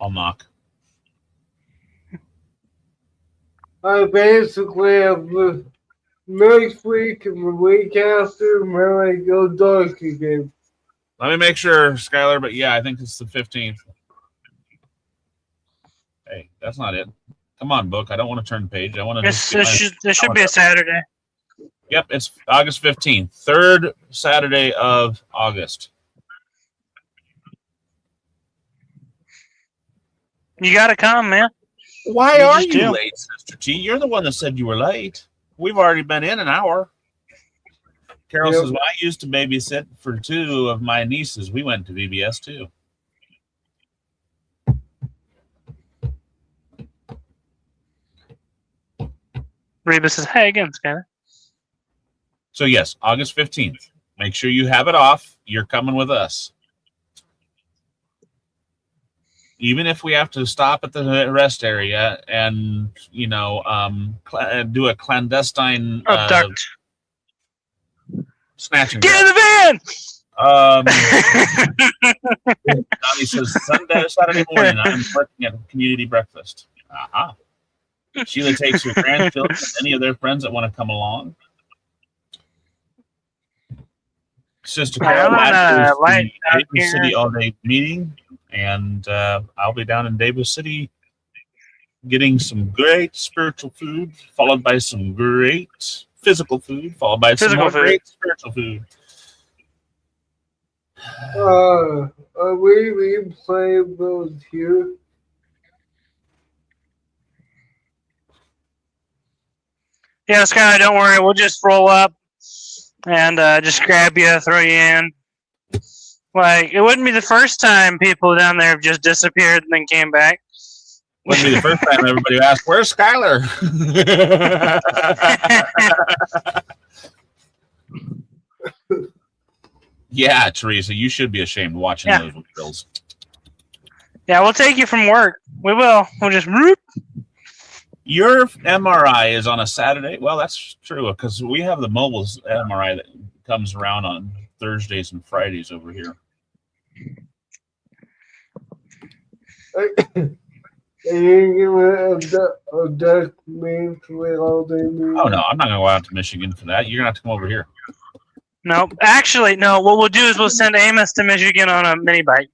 I'll knock. I basically have the next week and the week after, and then I go dark again. Let me make sure, Skylar, but yeah, I think it's the 15th. Hey, that's not it. Come on, book. I don't want to turn the page. I want to This should be a Saturday. Yep, it's August 15th. Third Saturday of August. You gotta come, man. Why You are just you do. late, Sister T? You're the one that said you were late. We've already been in an hour. Carol Yep. says, well, I used to babysit for 2 of my nieces. We went to VBS too. Reba says, hey again, Skylar. So yes, August 15th. Make sure you have it off. You're coming with us. Even if we have to stop at the rest area and, you know, do a clandestine Abduct. snatching. Get in the Donnie says, Saturday morning, I'm working at a community breakfast. Aha. Sheila takes her grandchildren and any of their friends that want to come along. Sister Carol, I'm on that a is light the out Davis City here. all-day meeting, and I'll be down in Davis City getting some great spiritual food, followed by some great physical food, followed by some Physical more food. great spiritual food. Are we playing those here? Yeah, Skylar, don't worry. We'll just roll up and just grab you, throw you in. Like, it wouldn't be the first time people down there have just disappeared and then came back. Wouldn't be the first time everybody asked, "Where's Skylar?" Yeah, Teresa, you should be ashamed watching Yeah. those drills. Yeah, we'll take you from work. We will. We'll just whoop. Your MRI is on a Saturday. Well, that's true because we have the mobile MRI that comes around on Thursdays and Fridays over here. And you're gonna abduct me for all they need. Oh no, I'm not gonna go out to Michigan for that. You're gonna have to come over here. No, actually, no. What we'll do is we'll send Amos to Michigan on a mini bike.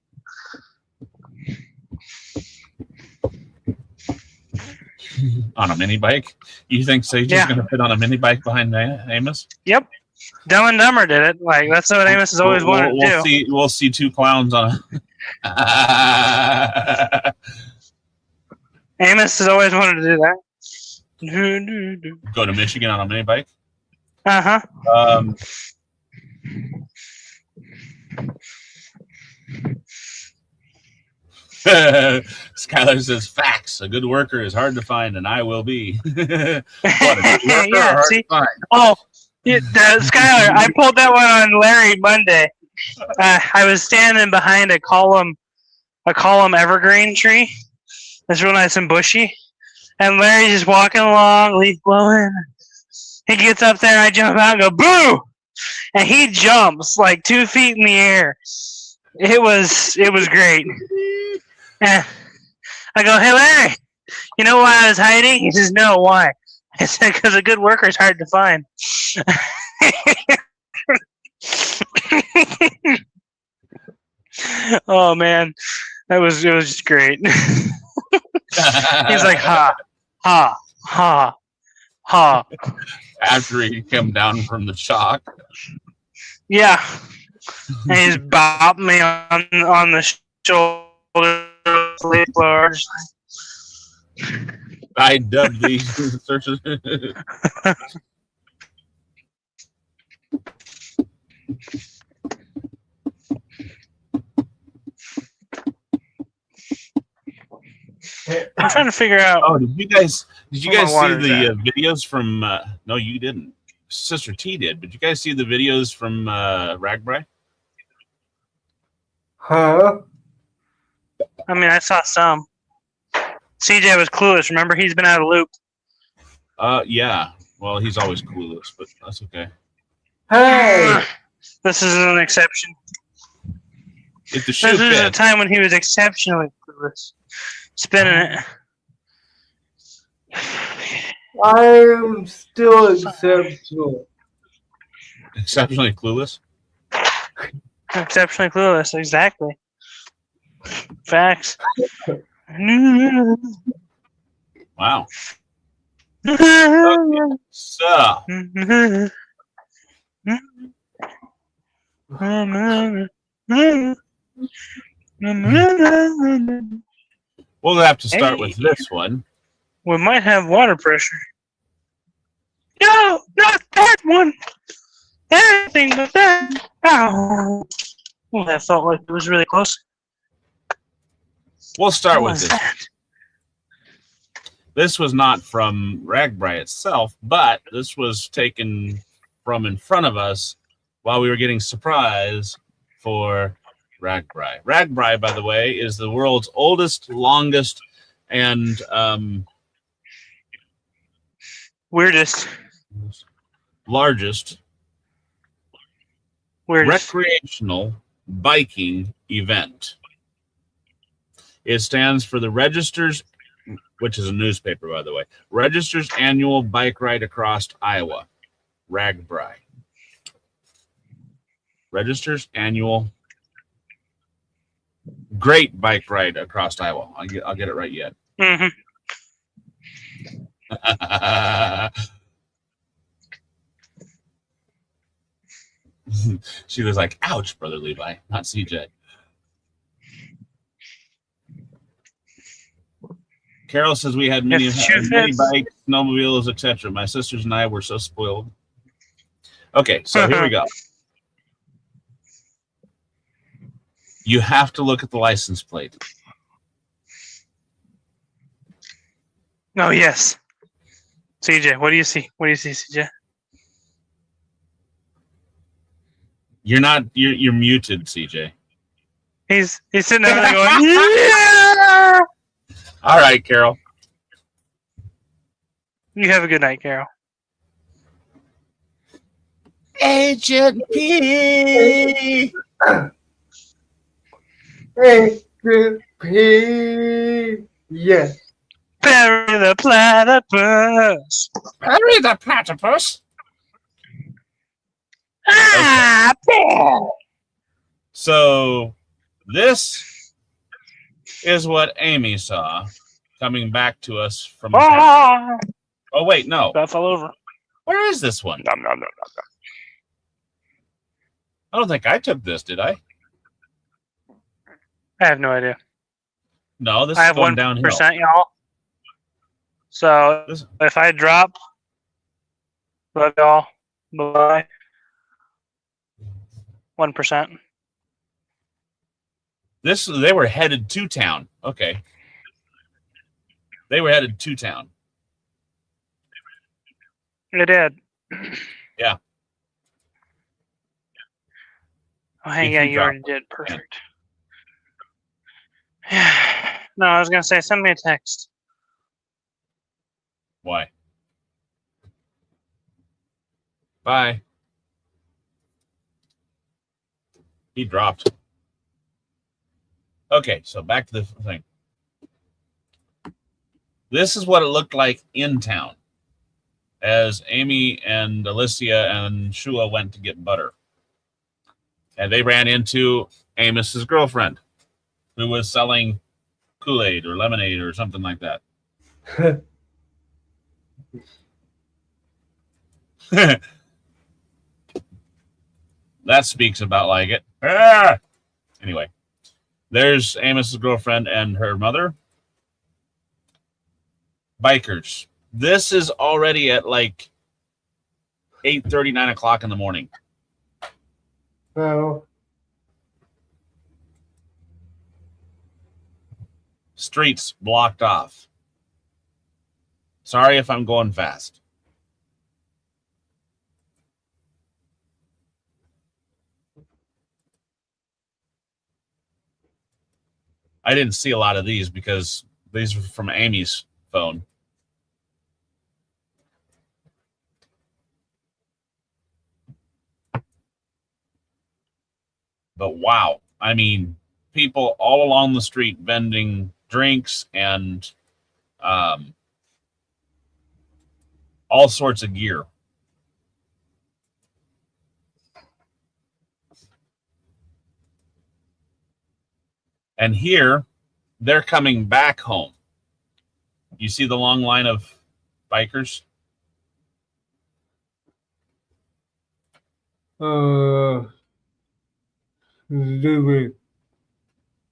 On a mini bike? You think Sage's Yeah. gonna fit on a mini bike behind Amos? Yep. Dumb and Dumber did it. Like that's what Amos has always wanted to do. We'll see two clowns on a Amos has always wanted to do that. go to Michigan on a mini bike. Uh-huh. Skylar says, facts. A good worker is hard to find, and I will be. What, a good worker Yeah, hard see? to find? Oh, Skylar, I pulled that one on Larry Monday. I was standing behind a column evergreen tree. It's real nice and bushy. And Larry's just walking along, leaf blowing. He gets up there, and I jump out and go, boo! And he jumps like 2 feet in the air. It was great. And I go, hey, Larry, you know why I was hiding? He says, no, why? I said, because a good worker is hard to find. Oh, man. It was just great. He's like, ha, ha, ha, ha. After he came down from the shock. Yeah. And he's bopping me on the shoulder. I dubbed these searches. I'm trying to figure out. Oh, did you guys see water's the videos from? No, you didn't. Sister T did. But you guys see the videos from Ragbri? Huh? I mean, I saw some. CJ was clueless. Remember, he's been out of loop. Yeah. Well, he's always clueless, but that's okay. Hey! This is an exception. If the shoe This is a fits, time when he was exceptionally clueless. Spinning it. I am still exceptional. exceptionally clueless. Exceptionally clueless, exactly. Facts. Wow. Okay, so we'll have to start with this one. We might have water pressure. No, not that one. Anything but that. Ow. Well, that felt like it was really close. We'll start What with was this. that? This was not from Ragbri itself, but this was taken from in front of us while we were getting surprise for Ragbri. Ragbri, by the way, is the world's oldest, longest, and Weirdest. largest recreational biking event. It stands for the Registers, which is a newspaper, by the way. Registers Annual Bike Ride Across Iowa. Ragbri. Registers Annual Great Bike Ride Across Iowa. I'll get it right yet. Mm-hmm. She was like, ouch, Brother Levi, not CJ. Carol says we had many bikes, snowmobiles, etc. My sisters and I were so spoiled. Okay, so here we go. You have to look at the license plate. Oh, yes. CJ, what do you see? What do you see, CJ? You're muted, CJ. He's sitting over there going, yeah! All right, Carol. You have a good night, Carol. Agent P. Agent P. Yes. Bury the platypus. Harry the platypus. Ah, bear. So this is what Amy saw coming back to us from town. Ah. Oh wait, no. That fell over. Where is this one? Nom, nom, nom, nom, I don't think I took this, did I? I have no idea. No, this I is have going downhill. 1%, y'all. So This, if I drop, love y'all. Bye. 1%. they were headed to town. Okay. They were headed to town. It did. Yeah. Oh, hey, If yeah, you you drop already did. Perfect. No, I was gonna say, send me a text. Why? Bye. He dropped. Okay, so back to the thing. This is what it looked like in town as Amy and Alicia and Shua went to get butter. And they ran into Amos's girlfriend, who was selling Kool-Aid or lemonade or something like that. That speaks about like it. Ah! Anyway, there's Amos's girlfriend and her mother. Bikers. This is already at like 8:30, 9 o'clock in the morning. No. Streets blocked off. Sorry if I'm going fast. I didn't see a lot of these because these were from Amy's phone. But wow, I mean, people all along the street vending drinks and all sorts of gear. And here, they're coming back home. You see the long line of bikers?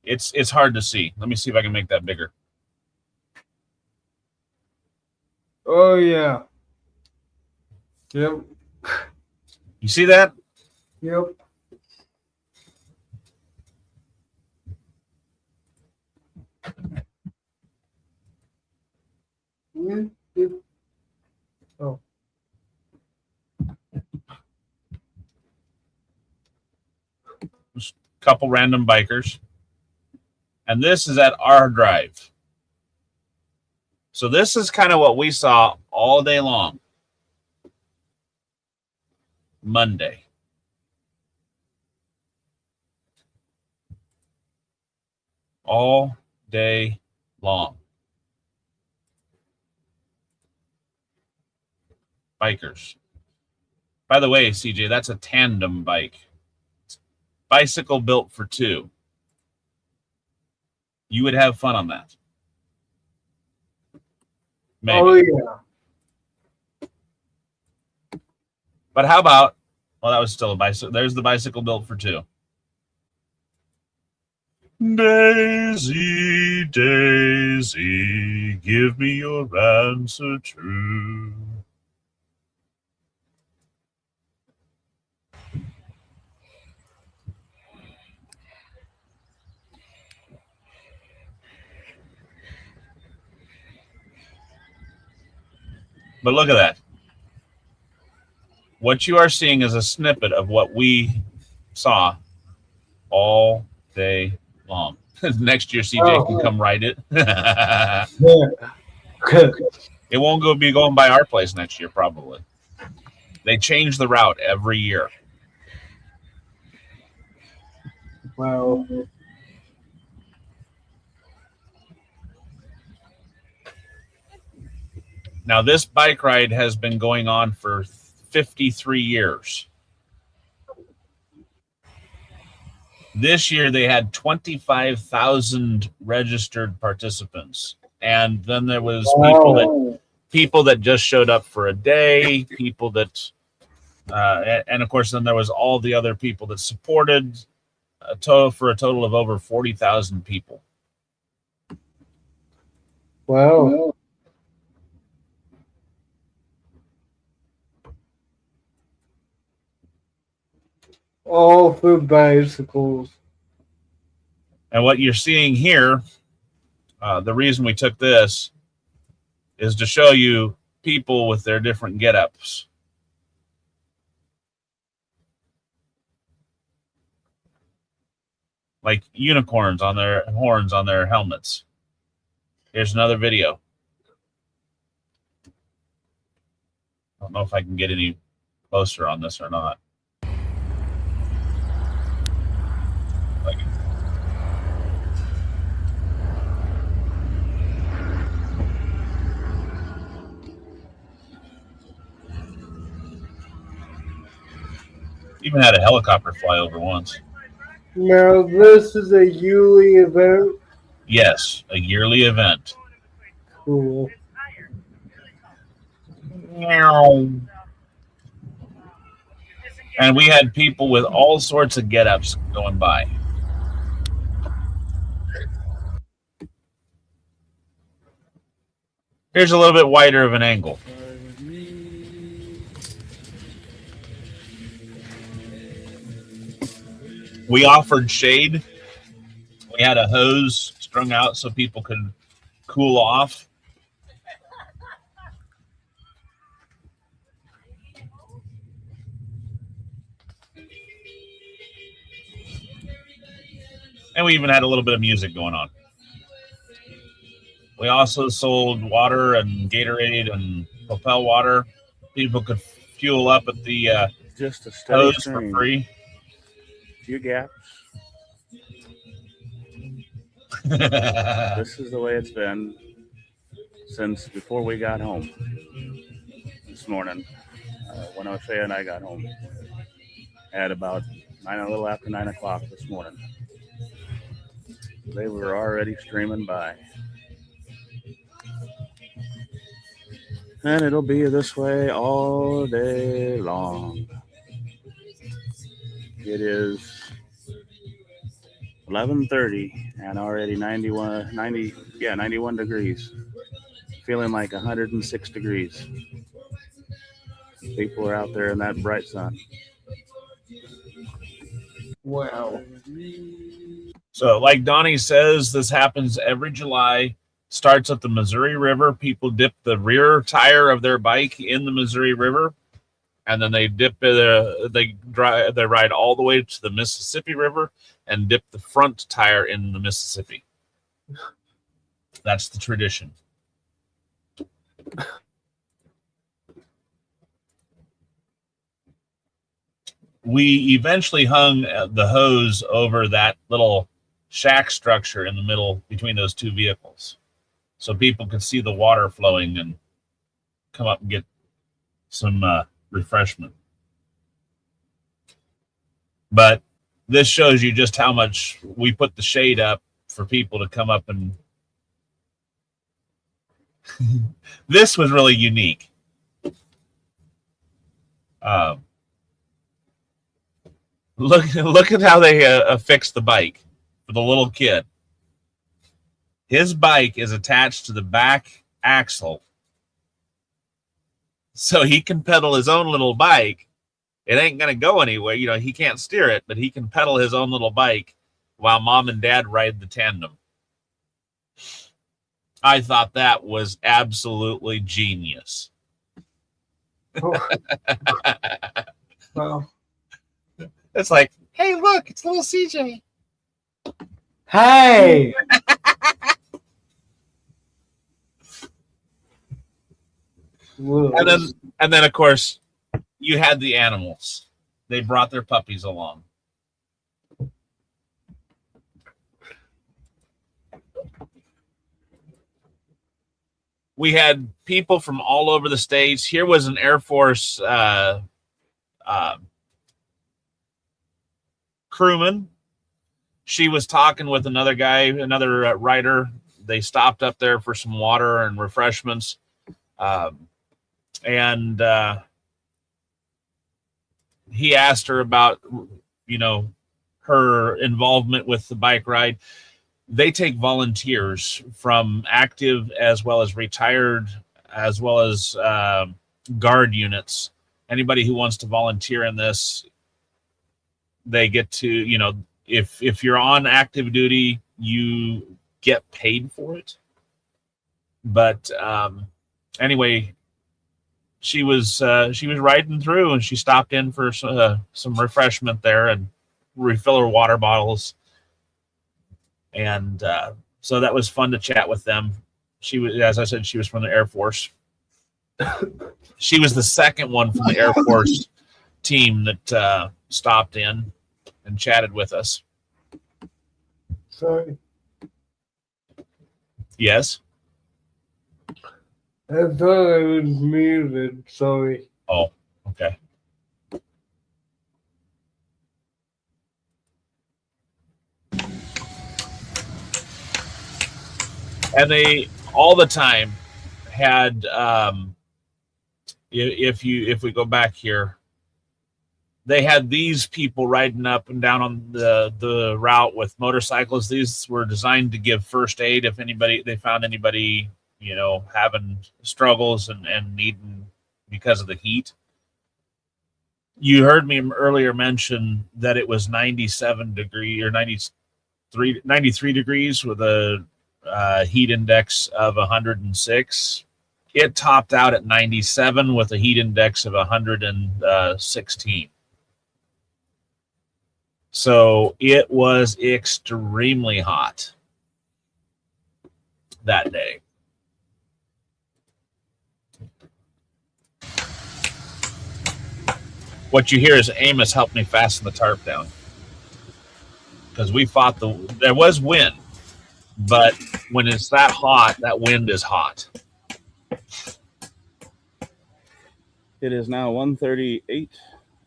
It's hard to see. Let me see if I can make that bigger. Oh yeah. Yep. You see that? Yep. Oh. Just a couple random bikers. And this is at our drive. So this is kind of what we saw all day long. Monday. All day long. Bikers. By the way, CJ, that's a tandem bike. Bicycle built for two. You would have fun on that. Maybe. Oh yeah. But how about, well, that was still a bicycle. There's the bicycle built for two. Daisy, Daisy, give me your answer true. But look at that. What you are seeing is a snippet of what we saw all day long. Next year, CJ can come ride it. Yeah. It won't be going by our place next year, probably. They change the route every year. Wow. Now, this bike ride has been going on for 53 years. This year, they had 25,000 registered participants. And then there was people that just showed up for a day, people that, and of course, then there was all the other people that supported for a total of over 40,000 people. Wow. All for bicycles. And what you're seeing here, the reason we took this is to show you people with their different get-ups. Like unicorns on their horns on their helmets. Here's another video. I don't know if I can get any closer on this or not. Even had a helicopter fly over once. Now, this is a yearly event. Yes, a yearly event. Cool. And we had people with all sorts of get-ups going by. Here's a little bit wider of an angle. We offered shade. We had a hose strung out so people could cool off. And we even had a little bit of music going on. We also sold water and Gatorade and Propel water. People could fuel up at the Just a steady hose stream. for free. Few gaps. This is the way it's been since before we got home this morning. When O'Shea and I got home at about a little after 9 o'clock this morning. They were already streaming by. And it'll be this way all day long. It is 11:30 and already 91 degrees. Feeling like 106 degrees. People are out there in that bright sun. Wow. So, like Donnie says, this happens every July. Starts at the Missouri River. People dip the rear tire of their bike in the Missouri River, and then they they ride all the way to the Mississippi River and dip the front tire in the Mississippi. That's the tradition. We eventually hung the hose over that little shack structure in the middle between those two vehicles, so people could see the water flowing and come up and get some refreshment. But this shows you just how much we put the shade up for people to come up and this was really unique. Look at how they affixed the bike for the little kid. His bike is attached to the back axle, so he can pedal his own little bike. It ain't going to go anywhere. You know, he can't steer it, but he can pedal his own little bike while mom and dad ride the tandem. I thought that was absolutely genius. Oh. Wow. It's like, hey, look, it's little CJ. Hey! And then, of course, you had the animals. They brought their puppies along. We had people from all over the states. Here was an Air Force crewman. She was talking with another guy, another writer. They stopped up there for some water and refreshments. And he asked her about, her involvement with the bike ride. They take volunteers from active as well as retired, as well as guard units. Anybody who wants to volunteer in this, they get to, if you're on active duty, you get paid for it. But anyway, she was riding through, and she stopped in for some refreshment there and refill her water bottles. And so that was fun to chat with them. She was, as I said, she was from the Air Force. She was the second one from the Air Force team that stopped in and chatted with us. Sorry. Yes? I thought I was muted. Sorry. Oh, okay. And they all the time had if we go back here, they had these people riding up and down on the route with motorcycles. These were designed to give first aid if they found anybody, having struggles and needing because of the heat. You heard me earlier mention that it was 97 degree or 93 degrees with a heat index of 106. It topped out at 97 with a heat index of 116. So it was extremely hot that day. What you hear is Amos helped me fasten the tarp down because we fought there was wind, but when it's that hot, that wind is hot. It is now 1:38,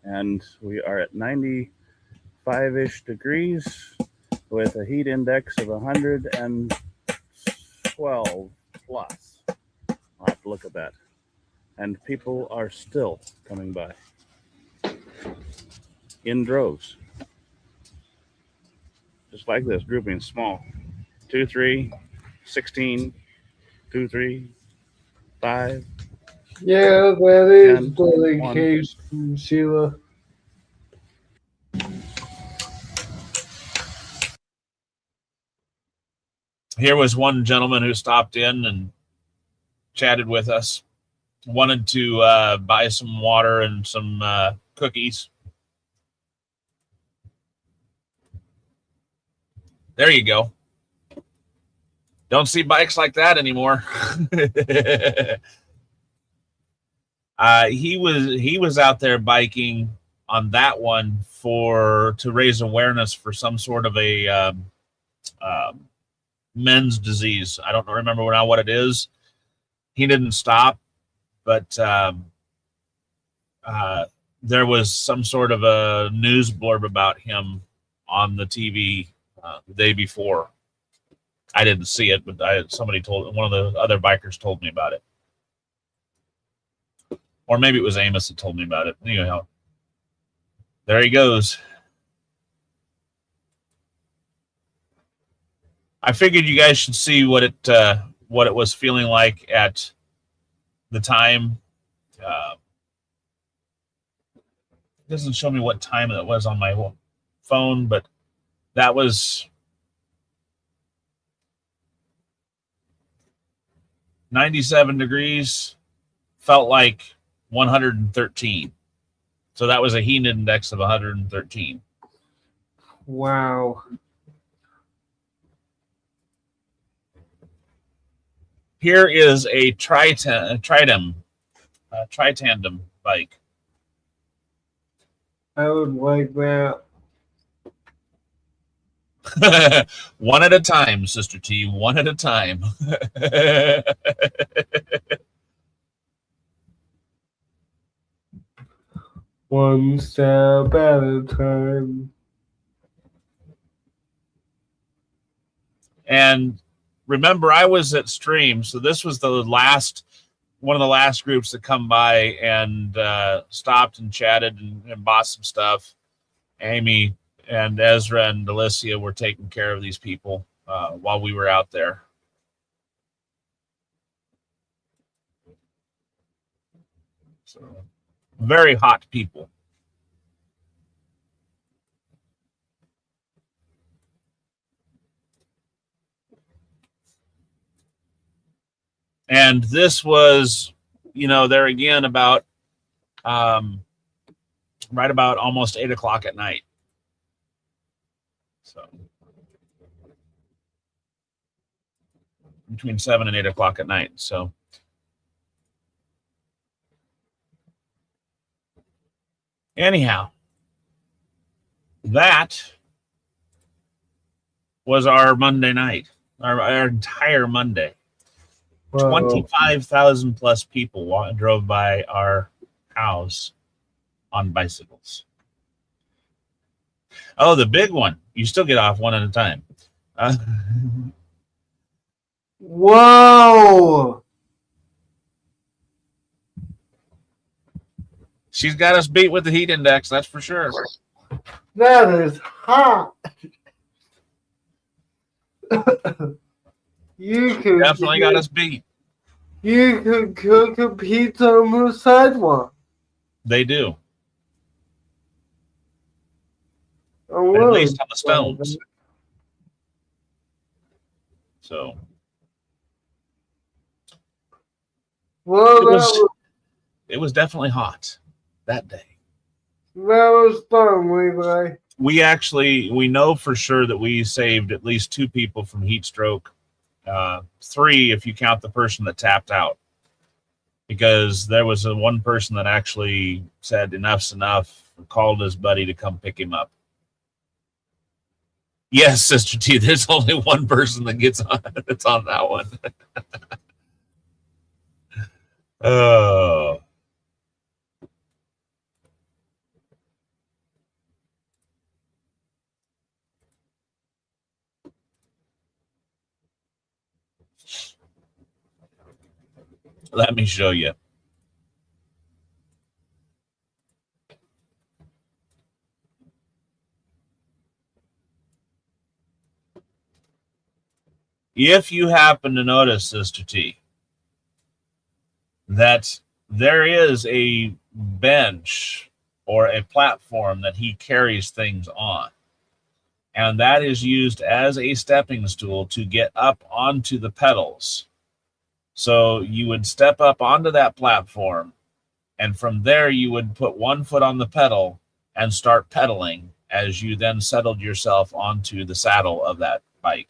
and we are at 95-ish degrees with a heat index of 112 plus. I'll have to look at that. And people are still coming by in droves. Just like this, grouping small. 2, 3, 16, 2, 3, 5. Yeah, that is 10, dedication, Sheila. Here was one gentleman who stopped in and chatted with us, wanted to buy some water and some cookies. There you go. Don't see bikes like that anymore. He was out there biking on that one to raise awareness for some sort of a men's disease. I don't remember now what it is. He didn't stop, but there was some sort of a news blurb about him on the TV the day before. I didn't see it, but somebody told, one of the other bikers told me about it. Or maybe it was Amos that told me about it. Anyhow, there he goes. I figured you guys should see what it was feeling like at the time. It doesn't show me what time it was on my phone, but that was 97 degrees. Felt like 113. So that was a heat index of 113. Wow. Here is a tritandem bike. I would like that. One at a time, Sister T. One at a time. One step at a time. And remember, I was at stream, so this was one of the last groups to come by and stopped and chatted and bought some stuff. Amy and Ezra and Alicia were taking care of these people while we were out there. So, very hot people. And this was, there again about right about almost 8 o'clock at night. So between 7 and 8 o'clock at night. So anyhow, that was our Monday night, our entire Monday. Wow. 25,000 plus people drove by our house on bicycles. Oh, the big one. You still get off one at a time. Whoa! She's got us beat with the heat index, that's for sure. That is hot. You could Definitely got us beat. You could cook a pizza on the sidewalk. They do. Oh, At really? least on the stones. So. Well, it was definitely hot that day. That was fun, Levi. We know for sure that we saved at least 2 people from heat stroke. 3 if you count the person that tapped out. Because there was one person that actually said enough's enough, called his buddy to come pick him up. Yes, Sister T, there's only one person that gets on that's on that one. Oh. Let me show you. If you happen to notice, Sister T, that there is a bench or a platform that he carries things on, and that is used as a stepping stool to get up onto the pedals. So you would step up onto that platform, and from there you would put one foot on the pedal and start pedaling as you then settled yourself onto the saddle of that bike.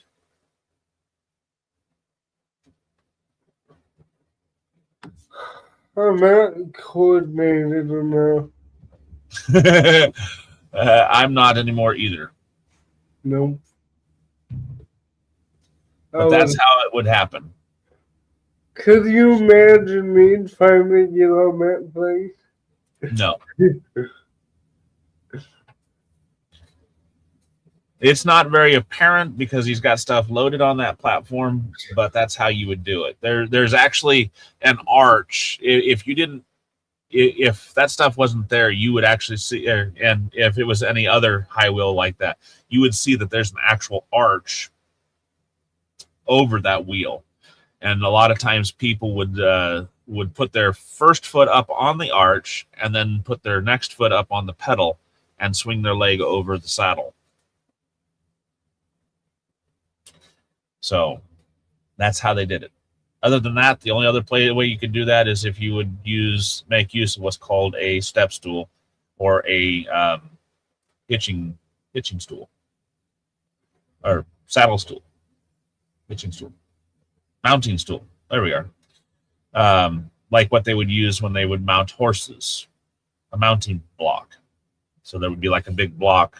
I'm not coordinated enough. I'm not anymore either. Nope. But that's how it would happen. Could you imagine me trying to get on that place? No. It's not very apparent because he's got stuff loaded on that platform, but that's how you would do it. There's actually an arch. If that stuff wasn't there, you would actually see, and if it was any other high wheel like that, you would see that there's an actual arch over that wheel. And a lot of times people would put their first foot up on the arch and then put their next foot up on the pedal and swing their leg over the saddle. So that's how they did it. Other than that, the only other way you could do that is if you would make use of what's called a step stool or a hitching stool or saddle stool, hitching stool, mounting stool. There we are. Like what they would use when they would mount horses, a mounting block. So there would be like a big block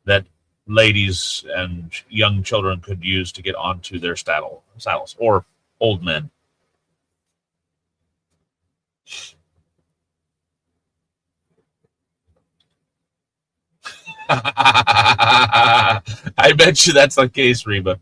that ladies and young children could use to get onto their saddles, or old men. I bet you that's the case, Reba.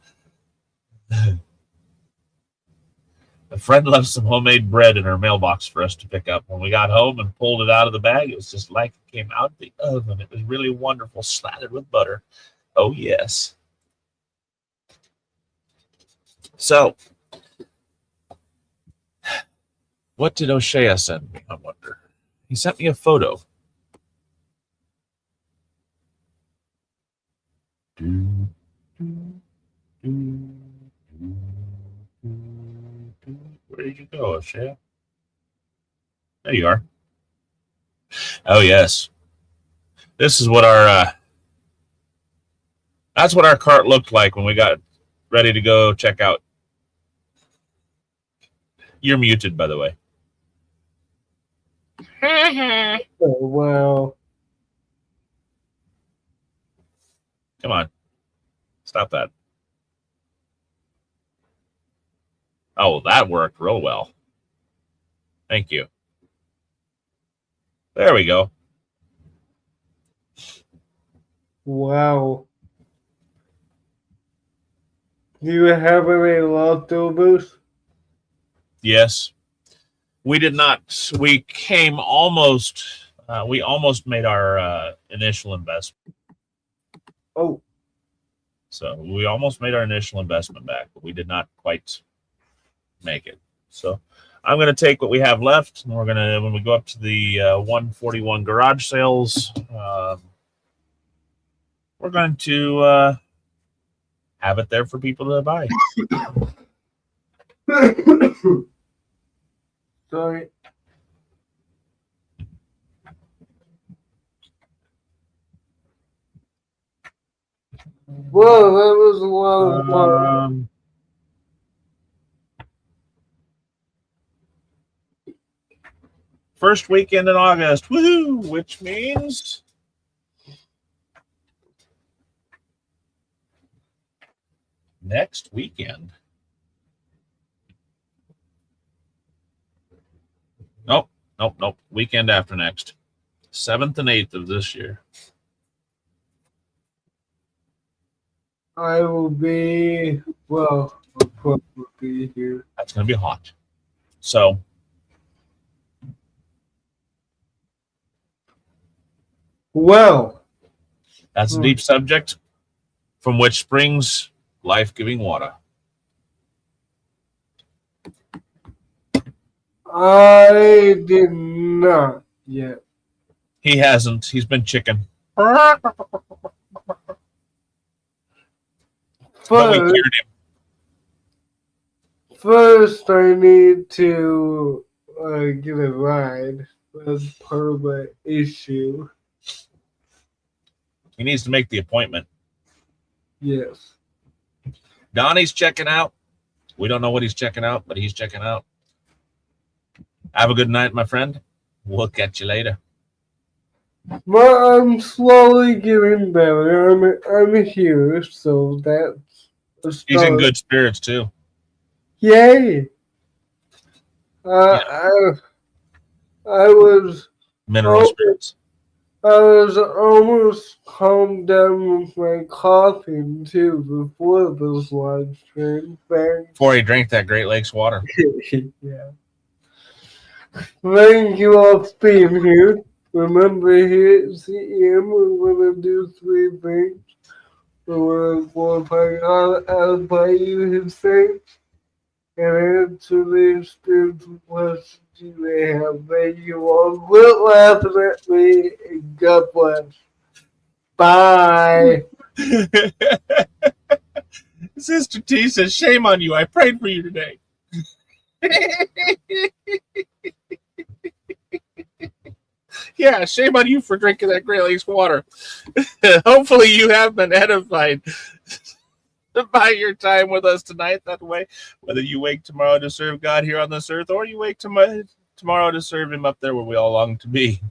A friend left some homemade bread in her mailbox for us to pick up. When we got home and pulled it out of the bag, it was just like it came out of the oven. It was really wonderful, slathered with butter. Oh, yes. So, what did O'Shea send me, I wonder? He sent me a photo. Where did you go, O'Shea? There you are. Oh, yes. This is what that's what our cart looked like when we got ready to go check out. You're muted, by the way. Oh, wow. Come on. Stop that. Oh, that worked real well. Thank you. There we go. Wow. Do you have any leftovers? Yes. We did not. We came almost. We almost made our initial investment. Oh, So we almost made our initial investment back, but we did not quite make it. So I'm going to take what we have left, and we're going to, when we go up to the 141 garage sales, we're going to have it there for people to buy. sorry. Whoa, that was a lot of fun. First weekend in August, woohoo! Which means next weekend. Nope. Weekend after next. 7th and 8th of this year. I will be, well, I'll probably be here. That's going to be hot. So, Well, that's a deep subject from which springs life-giving water. I did not yet. He hasn't. He's been chicken. First, But we cured him. first I need to get a ride. That's part of my issue. He needs to make the appointment. Yes. Donnie's checking out. We don't know what he's checking out, but he's checking out. Have a good night, my friend. We'll catch you later. But I'm slowly getting better. I'm here, so that's a start. He's in good spirits, too. Yay! I was Mineral spirits. I was almost calmed down with my coughing too before this live stream. Before he drank that Great Lakes water. Yeah. Thank you all for being here. Remember, here at CEM, we're going to do 3 things. We're going to glorify God, edify you, His saints, and answer the spiritual questions you may have. Thank you all. Quit laughing at me, and God bless. Bye. Sister T says, shame on you. I prayed for you today. Yeah, shame on you for drinking that Great Lakes water. Hopefully you have been edified by your time with us tonight. That way, whether you wake tomorrow to serve God here on this earth, or you wake tomorrow to serve Him up there where we all long to be.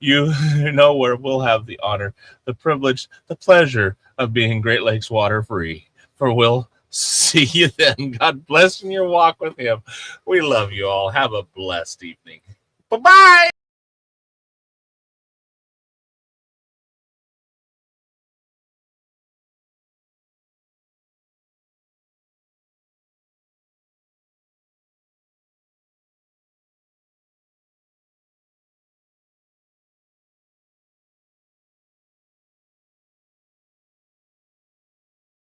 you know where we'll have the honor, the privilege, the pleasure of being Great Lakes water free. For we'll see you then. God bless in your walk with him. We love you all. Have a blessed evening. Bye-bye.